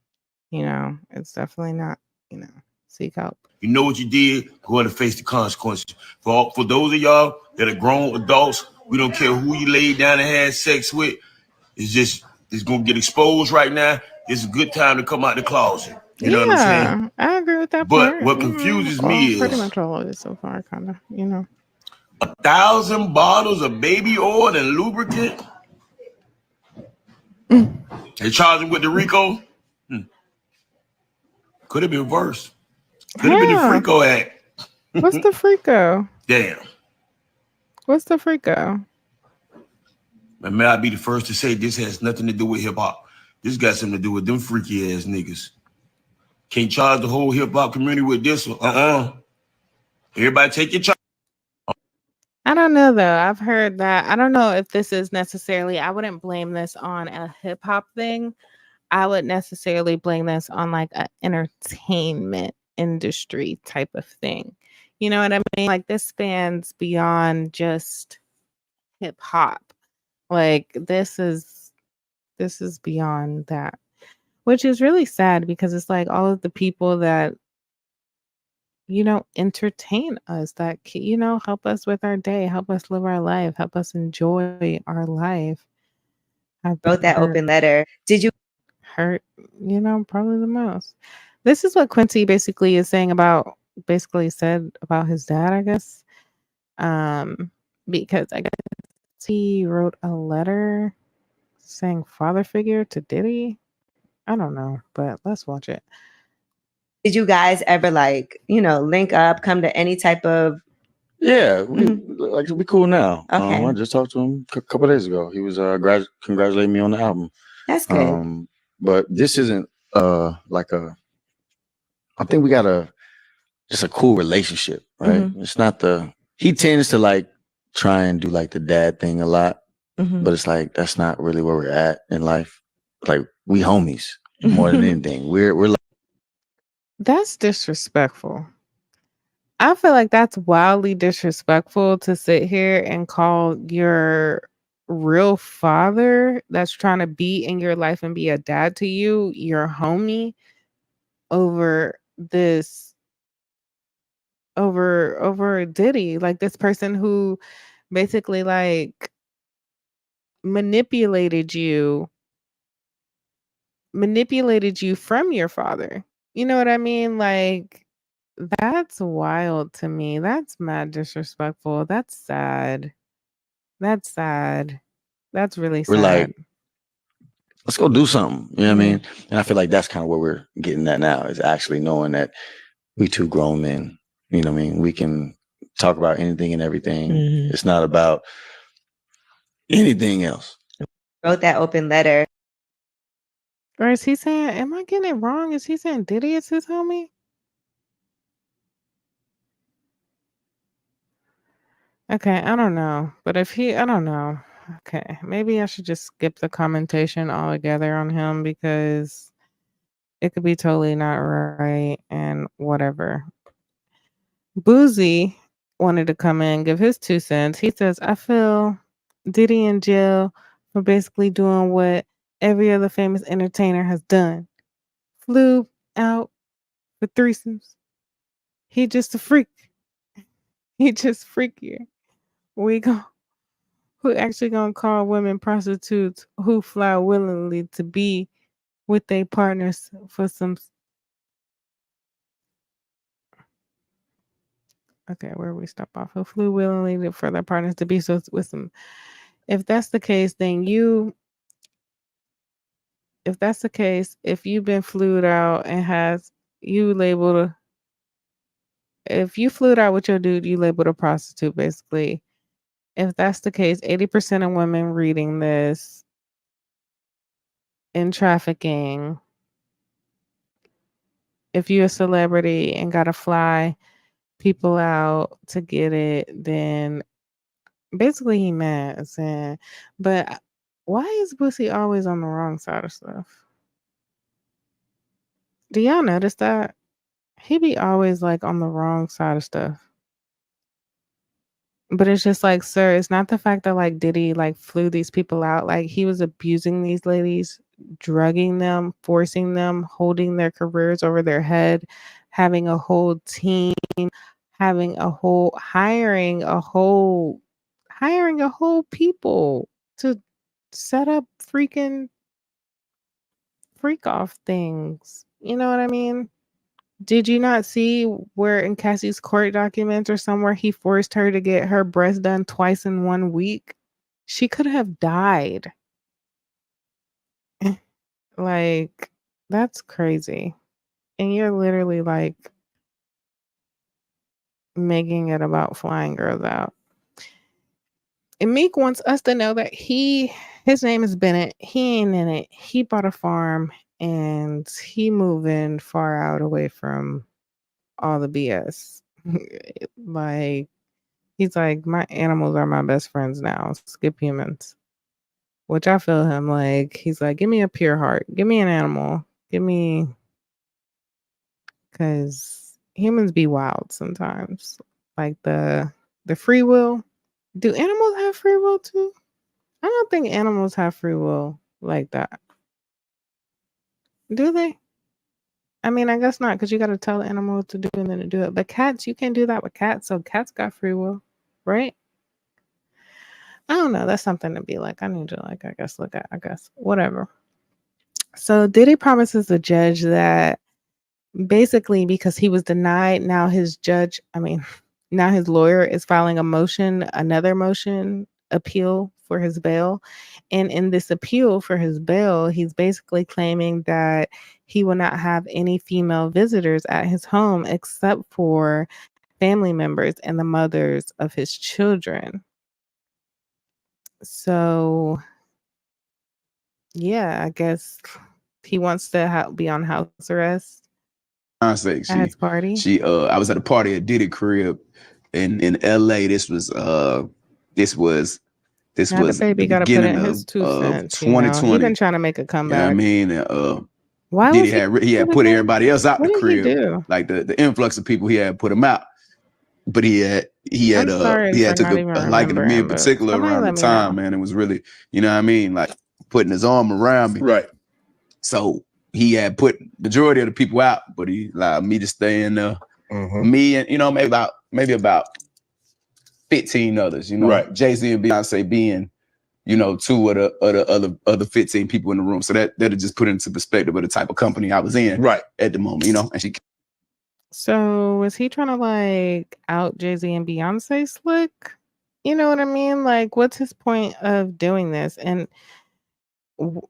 You know, it's definitely not. You know, seek help. You know what you did. Go ahead and face the consequences. For those of y'all that are grown adults, we don't care who you laid down and had sex with. It's gonna get exposed right now. It's a good time to come out the closet. You know what I'm saying? I agree with that But part. what confuses me is pretty much all of it so far, kind of. You know, 1,000 bottles of baby oil and lubricant. They charging with the RICO. Could have been worse. Could have been the FRICO Act. What's the FRICO? Damn. What's the FRICO? And may I be the first to say this has nothing to do with hip hop. This got something to do with them freaky ass niggas. Can't charge the whole hip hop community with this one. Everybody take your charge. I don't know though. I've heard that. I don't know if this is necessarily. I wouldn't blame this on a hip hop thing. I would necessarily blame this on like an entertainment industry type of thing. You know what I mean? Like this spans beyond just hip hop. Like this is beyond that, which is really sad because it's like all of the people that, you know, entertain us, that, you know, help us with our day, help us live our life, help us enjoy our life. I wrote that open letter. Did you hurt, you know, probably the most. This is what Quincy basically is saying about, basically said about his dad, I guess. Because I guess he wrote a letter saying father figure to Diddy. I don't know, but let's watch it. Did you guys ever like, you know, link up, come to any type of? Yeah, we cool now. Okay. I just talked to him a couple of days ago. He was congratulating me on the album. That's good. But this isn't like a. I think we got just a cool relationship, right? Mm-hmm. It's not he tends to like try and do like the dad thing a lot, but it's like that's not really where we're at in life. Like we homies more than anything. We're like. That's disrespectful. I feel like that's wildly disrespectful to sit here and call your real father that's trying to be in your life and be a dad to you, your homie, over Diddy. Like this person who basically like manipulated you from your father. You know what I mean? Like that's wild to me. That's mad disrespectful. That's sad. That's sad. That's really We're sad. like, let's go do something. You know what I mean? And I feel like that's kind of where we're getting at now, is actually knowing that we two grown men. You know what I mean? We can talk about anything and everything. It's not about anything else. Wrote that open letter. Or is he saying, am I getting it wrong? Is he saying Diddy is his homie? Okay, I don't know. But if I don't know. Okay, maybe I should just skip the commentation altogether on him because it could be totally not right and whatever. Boozy wanted to come in, give his 2 cents. He says, I feel Diddy in jail for basically doing what every other famous entertainer has done. Flew out for threesomes. He just a freak. He just freakier. Who actually gonna call women prostitutes who fly willingly to be with their partners for some. Okay, where we stop off? Who flew willingly for their partners to be so with some. If that's the case, then if that's the case, if you've been flued out and has you labeled if you flued out with your dude, you labeled a prostitute, basically. If that's the case, 80% of women reading this in trafficking, if you're a celebrity and gotta fly people out to get it, then basically he mad. Saying, but why is Pussy always on the wrong side of stuff? Do y'all notice that? He be always like on the wrong side of stuff. But it's just like, sir, it's not the fact that like Diddy like flew these people out. Like he was abusing these ladies, drugging them, forcing them, holding their careers over their head, having a whole team, hiring a whole people to set up freaking freak off things. You know what I mean? Did you not see where in Cassie's court documents or somewhere he forced her to get her breast done twice in 1 week? She could have died. Like, that's crazy. And you're literally like making it about flying girls out. And Meek wants us to know that his name is Bennett. He ain't in it. He bought a farm and he moving far out away from all the BS. Like, he's like, my animals are my best friends now. Skip humans. Which I feel him like, he's like, give me a pure heart. Give me an animal. Because humans be wild sometimes. Like the free will. Do animals have free will too? I don't think animals have free will like that. Do they? I mean, I guess not, because you got to tell the animal what to do and then to do it. But cats, you can't do that with cats. So cats got free will, right? I don't know. That's something to be like. I need to like, I guess, look at, I guess, whatever. So Diddy promises the judge that basically because he was denied, now his lawyer is filing another motion appeal for his bail. And in this appeal for his bail, he's basically claiming that he will not have any female visitors at his home except for family members and the mothers of his children. So, yeah, I guess he wants to be on house arrest. At his party. I was at a party at Diddy crib in LA. This was the baby got to put in his 2 cents. 2020. He been trying to make a comeback. You know what I mean? Why Diddy had put everybody else out the crib. Do? Like the influx of people, he had put them out. But he had took a liking to me in particular around the time, man. It was really, you know what I mean, like putting his arm around me. Right. So he had put majority of the people out, but he allowed me to stay in there. Me and maybe about 15 others, Right. Jay-Z and Beyonce being, 2 of the other 15 people in the room. So that'll just put into perspective of the type of company I was in at the moment, and she. So was he trying to like out Jay-Z and Beyonce slick? You know what I mean? Like, what's his point of doing this? And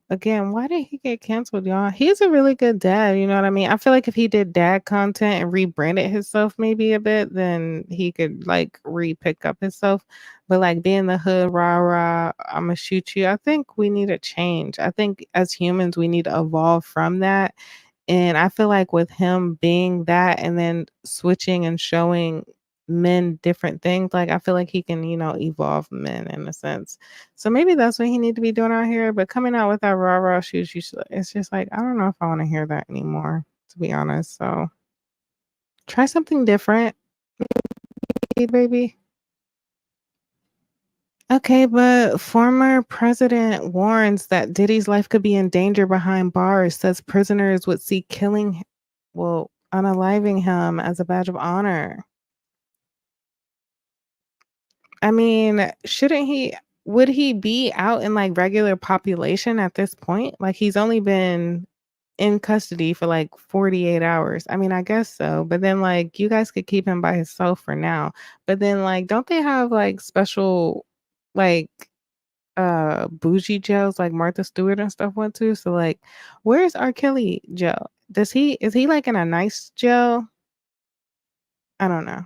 again, why did he get canceled, y'all? He's a really good dad. You know what I mean? I feel like if he did dad content and rebranded himself maybe a bit, then he could like re-pick up himself. But like being the hood, rah rah, I'm gonna shoot you. I think we need a change. I think as humans, we need to evolve from that. And I feel like with him being that and then switching and showing men different things, like I feel like he can, evolve men in a sense. So maybe that's what he need to be doing out here. But coming out with that raw raw shoes, it's just like I don't know if I want to hear that anymore, to be honest. So try something different, baby. Okay, but former president warns that Diddy's life could be in danger behind bars, says prisoners would see unaliving him as a badge of honor. I mean, would he be out in like regular population at this point? Like he's only been in custody for like 48 hours. I mean, I guess so. But then like you guys could keep him by himself for now. But then like don't they have like special like bougie jails like Martha Stewart and stuff went to? So like where's R. Kelly jail? Is he like in a nice jail? I don't know.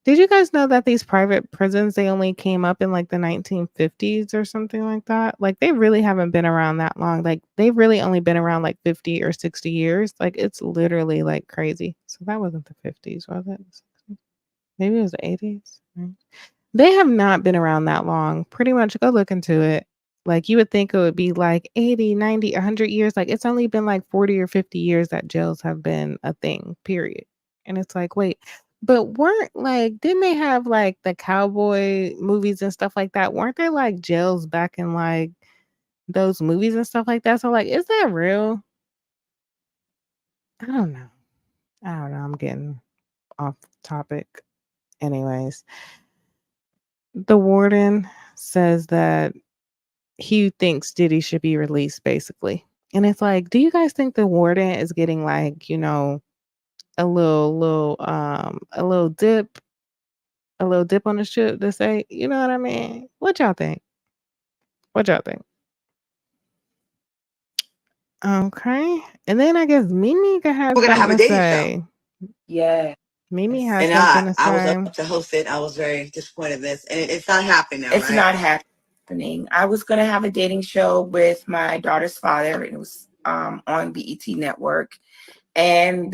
Did you guys know that these private prisons, they only came up in like the 1950s or something like that? Like they really haven't been around that long. Like they've really only been around like 50 or 60 years. Like it's literally like crazy. So that wasn't the 50s, was it? Maybe it was the 80s. Right? They have not been around that long. Pretty much go look into it. Like you would think it would be like 80, 90, 100 years. Like it's only been like 40 or 50 years that jails have been a thing, period. And it's like, wait, but didn't they have like the cowboy movies and stuff like that? Weren't there like jails back in like those movies and stuff like that? So like, is that real? I don't know. I'm getting off topic. Anyways, the warden says that he thinks Diddy should be released, basically. And it's like, do you guys think the warden is getting like, a little dip on the ship to say, you know what I mean? What y'all think? Okay. And then I guess Mimi has We're gonna have something a to dating show. say. Yeah. Mimi has And something to I was say. up to host it. I was very disappointed in this. And it's not happening now, It's right? not happening. I was going to have a dating show with my daughter's father. It was on BET Network. And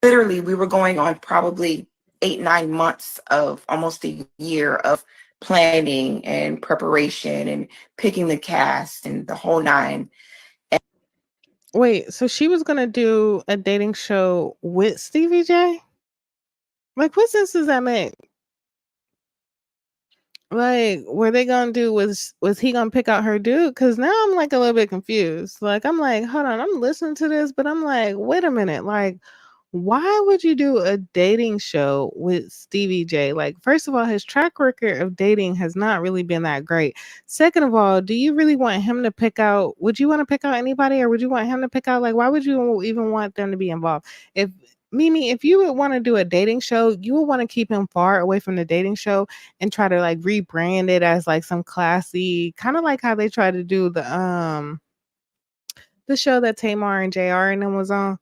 literally, we were going on probably 8-9 months of almost a year of planning and preparation and picking the cast and the whole nine. Wait, so she was gonna do a dating show with Stevie J? Like, what sense does that make? Like, were they gonna do was he gonna pick out her dude? Because now I'm like a little bit confused. Like, I'm like, hold on, I'm listening to this, but I'm like, wait a minute, like, why would you do a dating show with Stevie J? Like, first of all, his track record of dating has not really been that great. Second of all, do you really want him to pick out? Would you want to pick out anybody, or would you want him to pick out? Like, why would you even want them to be involved? If Mimi, if you would want to do a dating show, you would want to keep him far away from the dating show and try to like rebrand it as like some classy, kind of like how they try to do the show that Tamar and JR and them was on.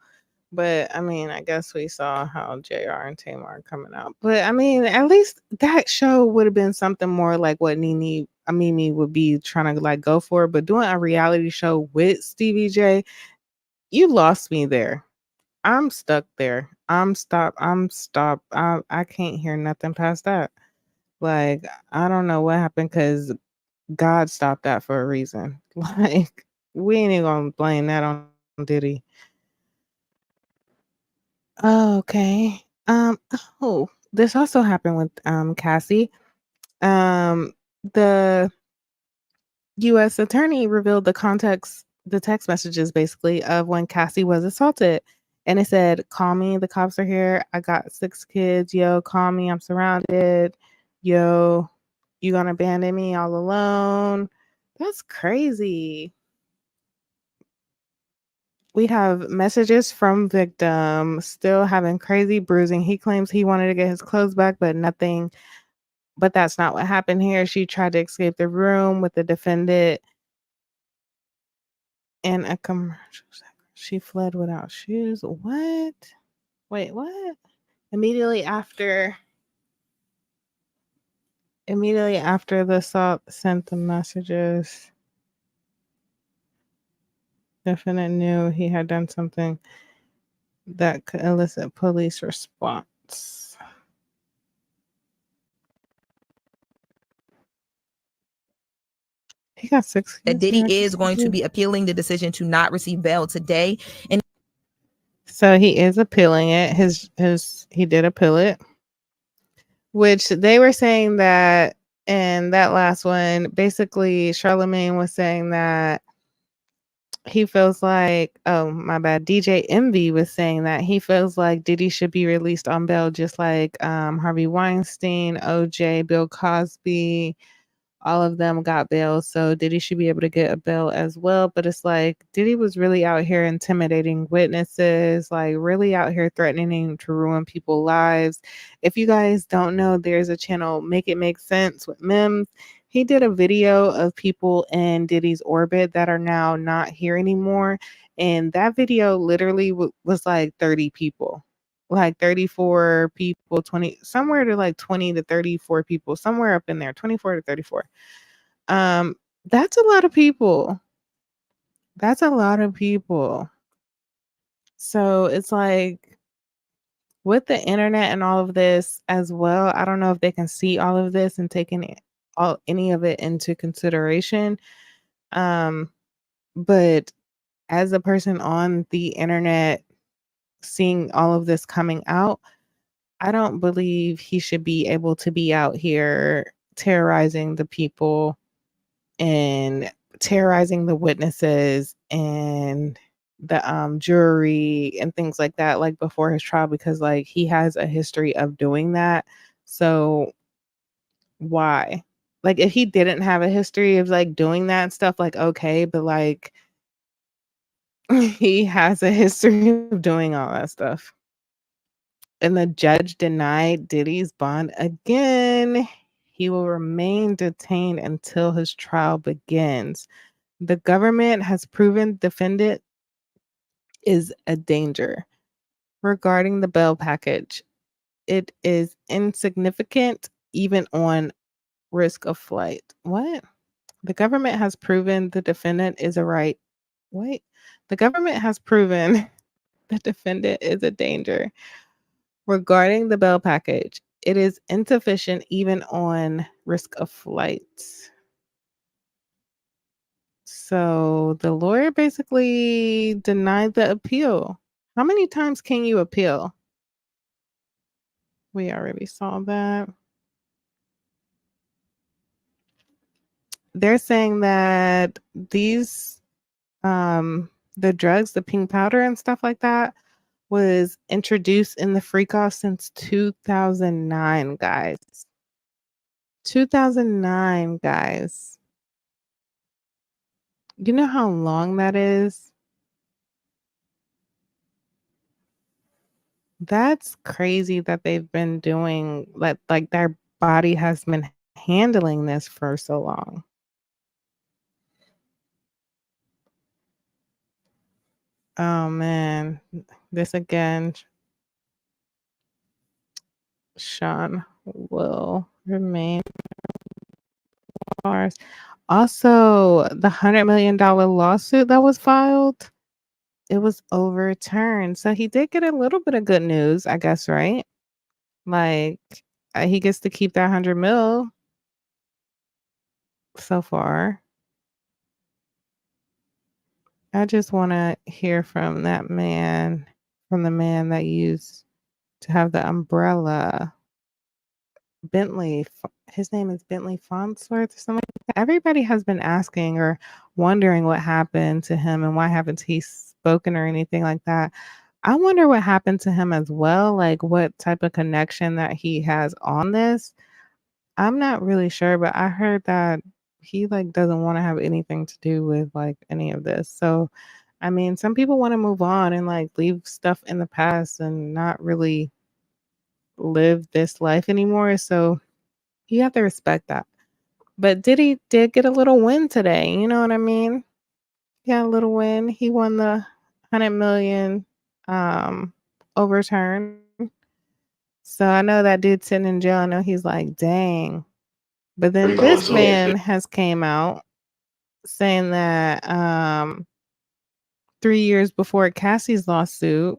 But I mean, I guess we saw how JR and Tamar are coming out. But I mean, at least that show would have been something more like what Mimi would be trying to like go for. But doing a reality show with Stevie J, you lost me there. I'm stuck there. I'm stopped. I can't hear nothing past that. Like, I don't know what happened because God stopped that for a reason. Like, we ain't even gonna blame that on Diddy. Oh, okay. Oh, this also happened with Cassie. The US attorney revealed the text messages basically of when Cassie was assaulted. And it said, call me, the cops are here. I got 6 kids. Yo, call me, I'm surrounded. Yo, you gonna abandon me all alone? That's crazy. We have messages from victim still having crazy bruising. He claims he wanted to get his clothes back, but nothing. But that's not what happened here. She tried to escape the room with the defendant in a commercial. She fled without shoes. What? Wait, what? Immediately after the assault, sent the messages. Defendant knew he had done something that could elicit police response. He got 6 years. Diddy is going to be appealing the decision to not receive bail today. And so he is appealing it. He did appeal it, which they were saying that in that last one, basically Charlemagne was saying that he feels like, oh my bad, DJ Envy was saying that he feels like Diddy should be released on bail, just like Harvey Weinstein, OJ, Bill Cosby, all of them got bail, so Diddy should be able to get a bail as well. But it's like Diddy was really out here intimidating witnesses, like really out here threatening to ruin people's lives. If you guys don't know, there's a channel, Make It Make Sense with Mims. He did a video of people in Diddy's orbit that are now not here anymore. And that video literally was like 30 people. Like 34 people, 20, somewhere to like 20 to 34 people, somewhere up in there, 24 to 34. That's a lot of people. That's a lot of people. So it's like with the internet and all of this as well, I don't know if they can see all of this and take any of it into consideration. But as a person on the internet seeing all of this coming out, I don't believe he should be able to be out here terrorizing the people and terrorizing the witnesses and the jury and things like that, like before his trial, because like he has a history of doing that. So why? Like if he didn't have a history of like doing that stuff, like okay, but like he has a history of doing all that stuff. And the judge denied Diddy's bond again. He will remain detained until his trial begins. The government has proven defendant is a danger. Regarding the bail package, it is insignificant even on risk of flight. What? The government has proven the defendant is a right. Wait. The government has proven the defendant is a danger. Regarding the bail package, it is insufficient even on risk of flight. So the lawyer basically denied the appeal. How many times can you appeal? We already saw that. They're saying that these, the drugs, the pink powder and stuff like that, was introduced in the free cost since 2009, guys. 2009, guys. You know how long that is? That's crazy that they've been doing like their body has been handling this for so long. Oh man, this again. Sean will remain ours. Also, the $100 million lawsuit that was filed, it was overturned. So he did get a little bit of good news, I guess, right? Like he gets to keep that 100 mil so far. I just want to hear from that man, from the man that used to have the umbrella. Bentley, his name is Bentley Farnsworth or something like that. Everybody has been asking or wondering what happened to him and why haven't he spoken or anything like that. I wonder what happened to him as well, like what type of connection that he has on this. I'm not really sure, but I heard that he like doesn't want to have anything to do with like any of this. So I mean, some people want to move on and like leave stuff in the past and not really live this life anymore. So you have to respect that. But Diddy did get a little win today. You know what I mean? He got a little win. He won the 100 million overturn. So I know that dude sitting in jail. I know he's like, dang. But then this man has came out saying that 3 years before Cassie's lawsuit,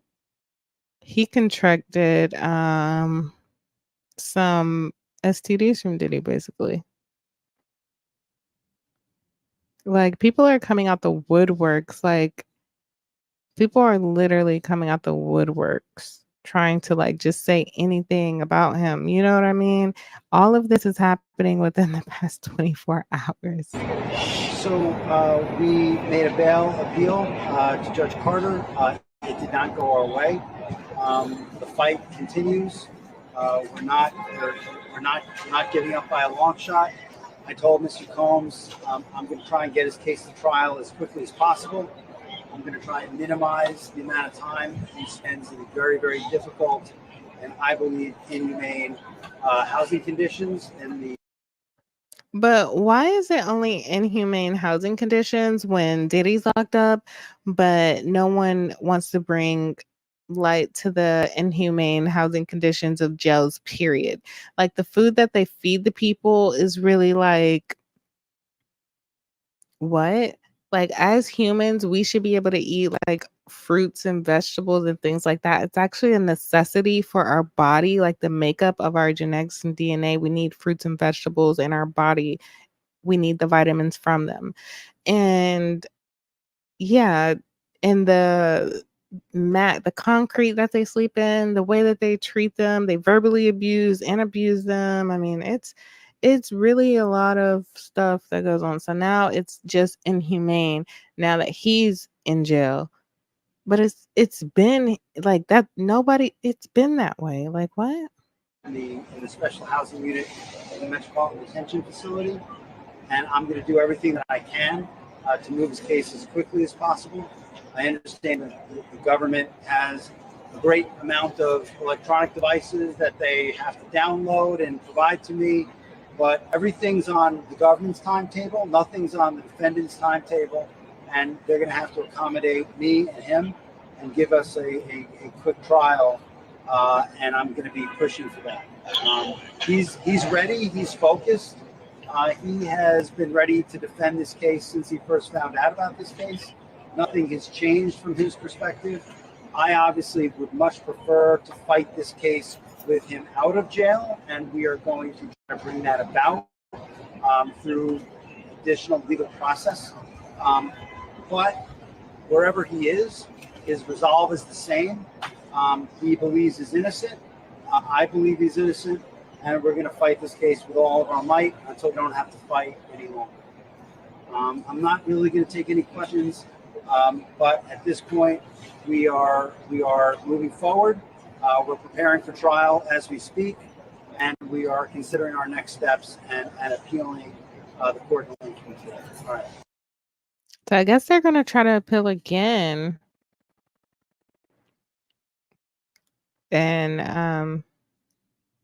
he contracted some STDs from Diddy, basically. Like, people are coming out the woodworks. Like, people are literally coming out the woodworks trying to like just say anything about him. You know what I mean? All of this is happening within the past 24 hours. So we made a bail appeal to Judge Carter. It did not go our way. The fight continues. We're not giving up by a long shot. I told Mr. Combs I'm going to try and get his case to trial as quickly as possible. I'm going to try and minimize the amount of time he spends in very, very difficult and I believe inhumane housing conditions in the. But why is it only inhumane housing conditions when Diddy's locked up, but no one wants to bring light to the inhumane housing conditions of jails, period? Like, the food that they feed the people is really like, what? Like, as humans, we should be able to eat like fruits and vegetables and things like that. It's actually a necessity for our body, like the makeup of our genetics and DNA. We need fruits and vegetables in our body. We need the vitamins from them. And yeah, and the the concrete that they sleep in, the way that they treat them, they verbally abuse and abuse them. I mean, it's really a lot of stuff that goes on. So now it's just inhumane now that he's in jail. But it's been like that. It's been that way. Like, what? In the special housing unit in the Metropolitan Detention Facility. And I'm going to do everything that I can to move his case as quickly as possible. I understand that the government has a great amount of electronic devices that they have to download and provide to me, but everything's on the government's timetable. Nothing's on the defendant's timetable, and they're going to have to accommodate me and him and give us a quick trial, and I'm going to be pushing for that. He's ready. He's focused. He has been ready to defend this case since he first found out about this case. Nothing has changed from his perspective. I obviously would much prefer to fight this case with him out of jail, and we are going to try to bring that about through additional legal process. But wherever he is, his resolve is the same. He believes he's innocent. I believe he's innocent. And we're going to fight this case with all of our might until we don't have to fight any longer. I'm not really going to take any questions, but at this point, we are moving forward. We're preparing for trial as we speak, and we are considering our next steps and appealing the court arrangement today. All right. So I guess they're going to try to appeal again. And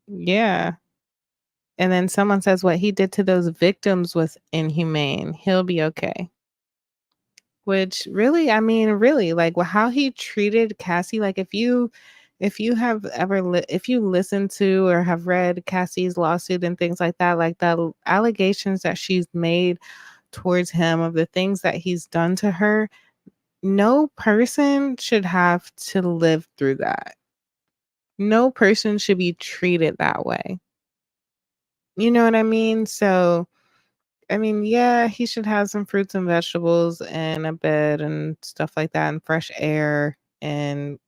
yeah. And then someone says what he did to those victims was inhumane. He'll be okay. Which really, I mean, really, like how he treated Cassie. Like if you have ever if you listen to or have read Cassie's lawsuit and things like that, like the allegations that she's made towards him of the things that he's done to her, no person should have to live through that. No person should be treated that way. You know what I mean? So, I mean, yeah, he should have some fruits and vegetables and a bed and stuff like that and fresh air and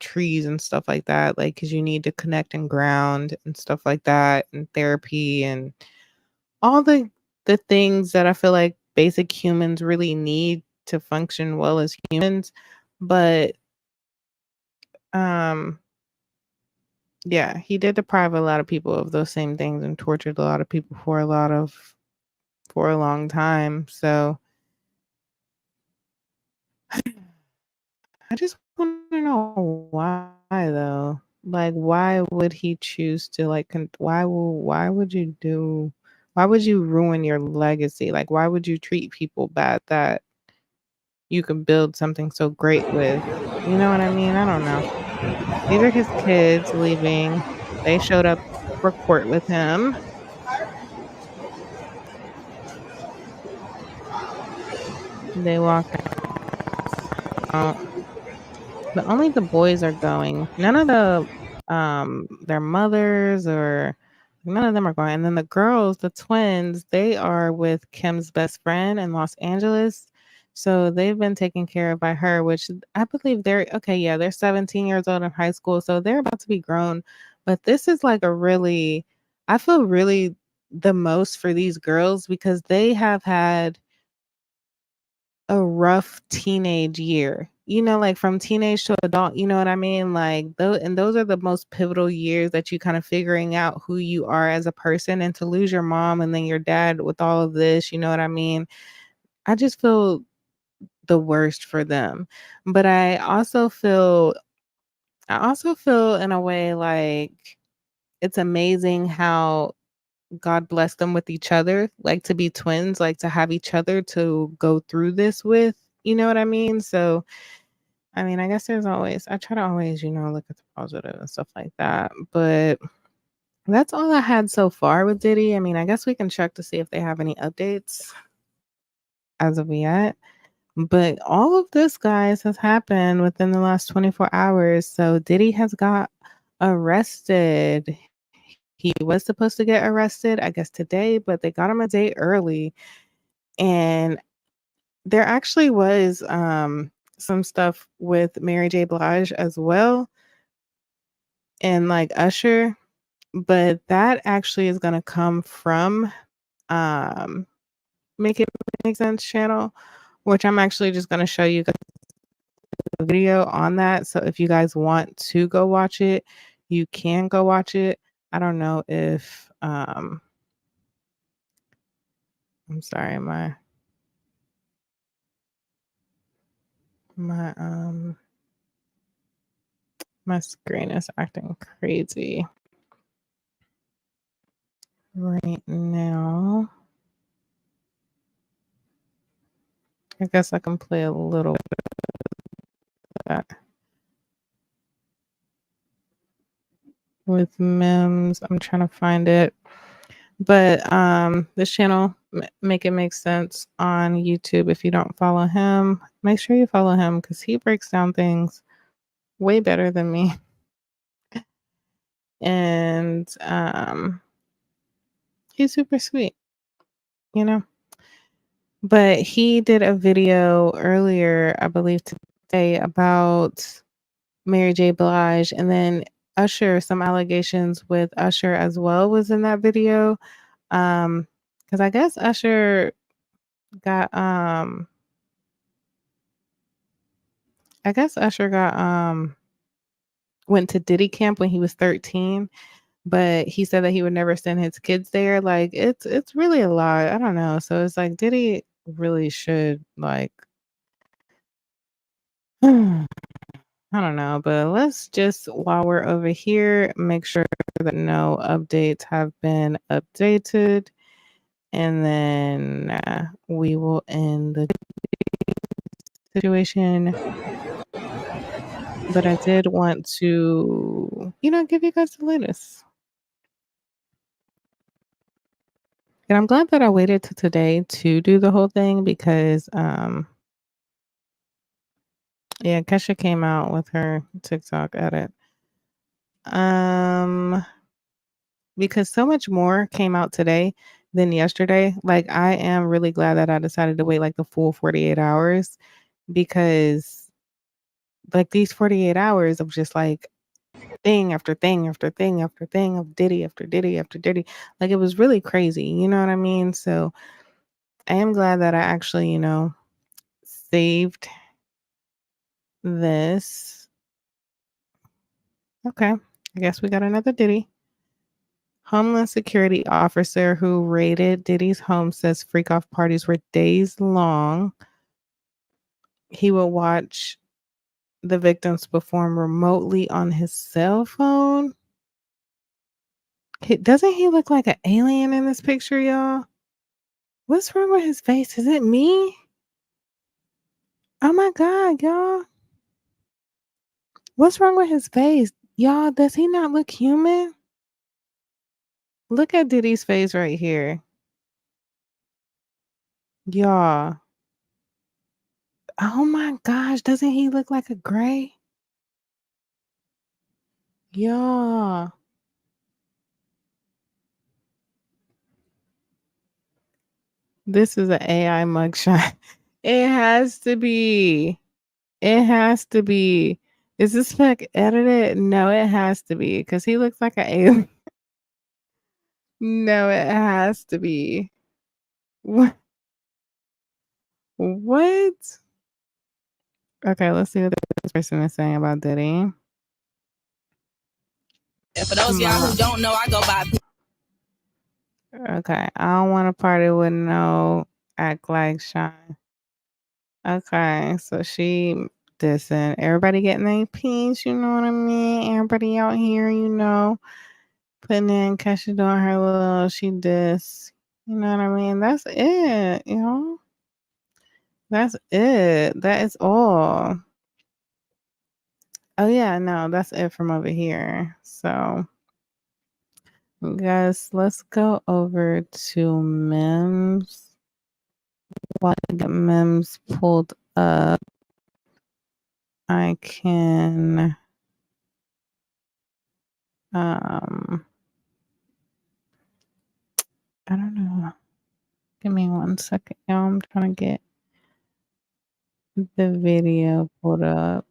trees and stuff like that. Like, because you need to connect and ground and stuff like that and therapy and all the things that I feel like basic humans really need to function well as humans. But, yeah, he did deprive a lot of people of those same things and tortured a lot of people for a long time. So I just want to know why though. Like, why would he choose to why would you why would you ruin your legacy? Like, why would you treat people bad that you can build something so great with? You know what I mean? I don't know. These are his kids leaving. They showed up for court with him. They walked out. But only the boys are going. None of their mothers or none of them are going. And then the girls, the twins, they are with Kim's best friend in Los Angeles. So they've been taken care of by her, which I believe they're okay. Yeah, they're 17 years old in high school. So they're about to be grown. But this is like I feel really the most for these girls because they have had a rough teenage year. Like from teenage to adult, you know what I mean? Like those are the most pivotal years that you kind of figuring out who you are as a person, and to lose your mom and then your dad with all of this, you know what I mean? I just feel the worst for them. But I also feel in a way like it's amazing how God blessed them with each other, like to be twins, like to have each other to go through this with, you know what I mean? So, I mean, I guess I try to always, look at the positive and stuff like that. But that's all I had so far with Diddy. I mean, I guess we can check to see if they have any updates as of yet. But all of this, guys, has happened within the last 24 hours. So Diddy has got arrested. He was supposed to get arrested, I guess, today, but they got him a day early. And there actually was some stuff with Mary J. Blige as well and like Usher, but that actually is going to come from um Make It Make Sense channel, which I'm actually just going to show you guys a video on that. So if you guys want to go watch it, you can go watch it. I don't know if I'm sorry, my my screen is acting crazy right now. I guess I can play a little bit of that with Mims. I'm trying to find it. But this channel, Make It Make Sense on YouTube. If you don't follow him, make sure you follow him because he breaks down things way better than me. And he's super sweet, you know. But he did a video earlier, I believe today, about Mary J. Blige, and then Usher, some allegations with Usher as well was in that video. Because I guess Usher got went to Diddy camp when he was 13, but he said that he would never send his kids there. Like it's really a lot. I don't know. So it's like Diddy really should like I don't know, but let's just while we're over here make sure that no updates have been updated, and then we will end the situation. But I did want to, give you guys the latest. And I'm glad that I waited to today to do the whole thing because, Kesha came out with her TikTok edit. Because so much more came out today than yesterday. Like, I am really glad that I decided to wait like the full 48 hours because, like, these 48 hours of just like thing after thing after thing after thing of Diddy after Diddy after Diddy. Like it was really crazy. You know what I mean? So I am glad that I actually, saved this. Okay. I guess we got another Diddy. Homeland Security officer who raided Diddy's home says freak off parties were days long. he would watch the victims perform remotely on his cell phone. Doesn't he look like an alien in this picture, y'all? What's wrong with his face? Is it me? Oh my God, y'all. What's wrong with his face? Y'all, does he not look human? Look at Diddy's face right here. Y'all. Oh my gosh, doesn't he look like a gray? Y'all. This is an AI mugshot. It has to be. It has to be. Is this pic edited? No, it has to be because he looks like an alien. No, it has to be. What? What? Okay, let's see what this person is saying about Diddy. And for those of y'all who don't know, I go by. Okay, I don't want to party with no act like Shine. Okay, so she dissing. Everybody getting their piece, you know what I mean? Everybody out here, you know, putting in Cassie doing her little, she diss. You know what I mean? That's it, you know? That's it. That is all. Oh yeah, no, that's it from over here. So guys, let's go over to Mims. While I get Mims pulled up, I can I don't know. Give me 1 second, y'all. I'm trying to get the video pulled up.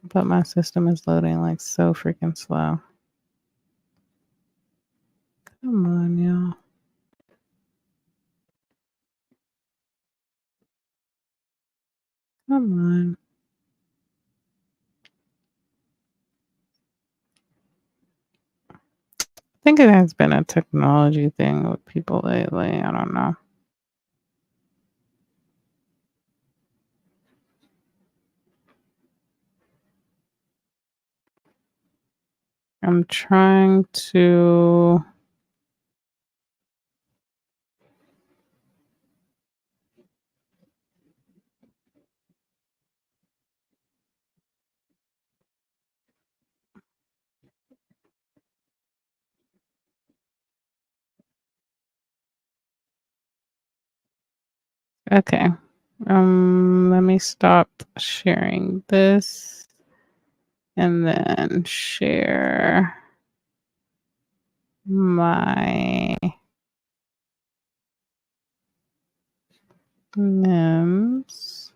But my system is loading like so freaking slow. Come on, y'all. Come on. I think it has been a technology thing with people lately. I don't know. I'm trying to okay. Let me stop sharing this and then share my Mims.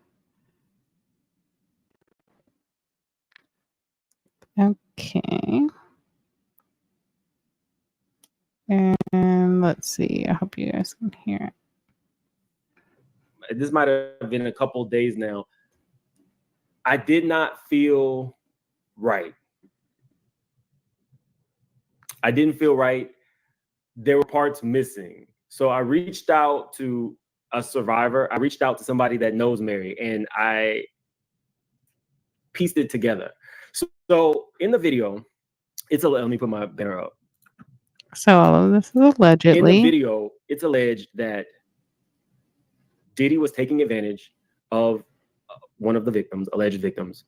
Okay. And let's see. I hope you guys can hear it. This might have been a couple of days now. I did not feel right. I didn't feel right. There were parts missing. So I reached out to a survivor. I reached out to somebody that knows Mary, and I pieced it together. So in the video, let me put my banner up. So all of this is allegedly. In the video, it's alleged that Diddy was taking advantage of one of the victims, alleged victims.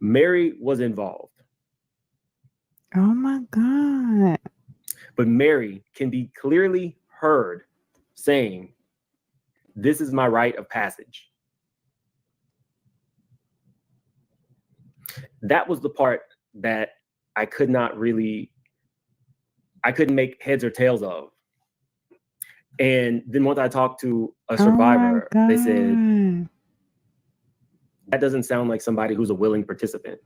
Mary was involved. Oh my God. But Mary can be clearly heard saying, "This is my rite of passage." That was the part that I couldn't make heads or tails of. And then once I talked to a survivor, they said, that doesn't sound like somebody who's a willing participant.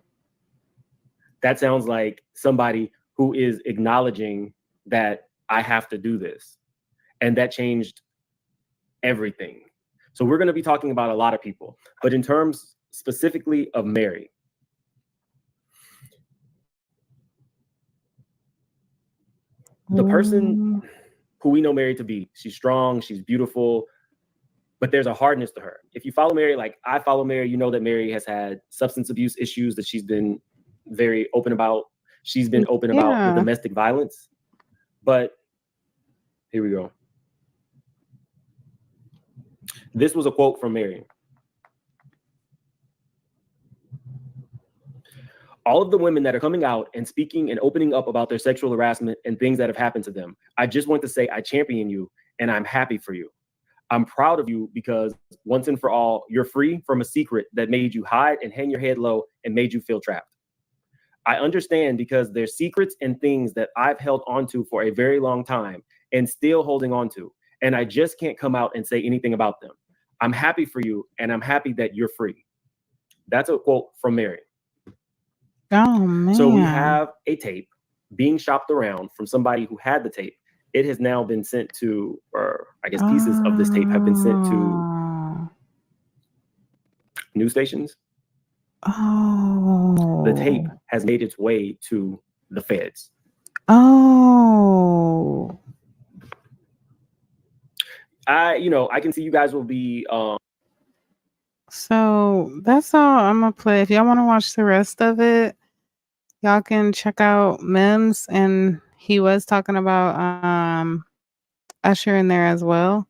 That sounds like somebody who is acknowledging that I have to do this. And that changed everything. So we're going to be talking about a lot of people, but in terms specifically of Mary, the person who we know Mary to be. She's strong, she's beautiful, but there's a hardness to her. If you follow Mary, like I follow Mary, you know that Mary has had substance abuse issues that she's been very open about. She's been open about the domestic violence. But here we go. This was a quote from Mary. All of the women that are coming out and speaking and opening up about their sexual harassment and things that have happened to them, I just want to say I champion you and I'm happy for you. I'm proud of you because once and for all, you're free from a secret that made you hide and hang your head low and made you feel trapped. I understand because there's secrets and things that I've held onto for a very long time and still holding on to, and I just can't come out and say anything about them. I'm happy for you and I'm happy that you're free. That's a quote from Mary. Oh, man. So we have a tape being shopped around from somebody who had the tape. It has now been sent to, or I guess pieces of this tape have been sent to news stations. Oh. The tape has made its way to the feds. Oh. I can see you guys will be So that's all I'm gonna play. If y'all want to watch the rest of it, y'all can check out Mims, and he was talking about Usher in there as well.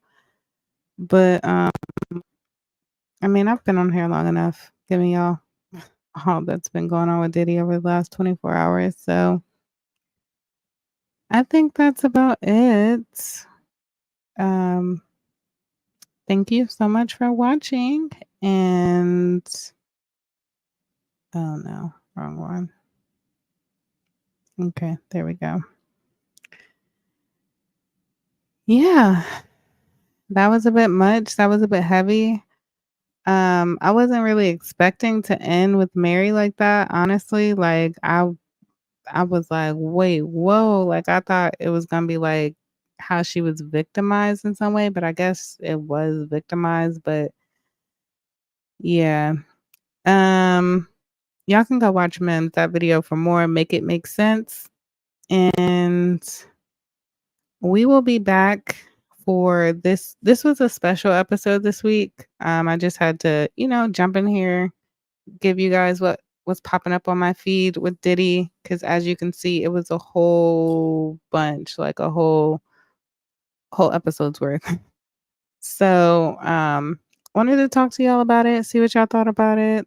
But I mean, I've been on here long enough giving y'all all that's been going on with Diddy over the last 24 hours. So I think that's about it. Thank you so much for watching, and oh no, wrong one. Okay, there we go. Yeah, that was a bit much. That was a bit heavy. I wasn't really expecting to end with Mary like that, honestly. Like I was like, wait, whoa. Like I thought it was gonna be like how she was victimized in some way, but I guess it was victimized. But yeah. Y'all can go watch Mims, that video for more. Make it make sense. And we will be back for this. This was a special episode this week. I just had to, jump in here, give you guys what was popping up on my feed with Diddy, because as you can see, it was a whole bunch, like a whole episode's worth. So wanted to talk to y'all about it, see what y'all thought about it.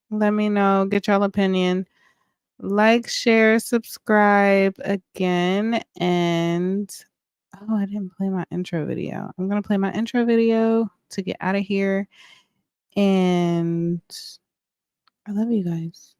Let me know, get y'all opinion. Like, share, subscribe again, and I didn't play my intro video. I'm gonna play my intro video to get out of here, and I love you guys.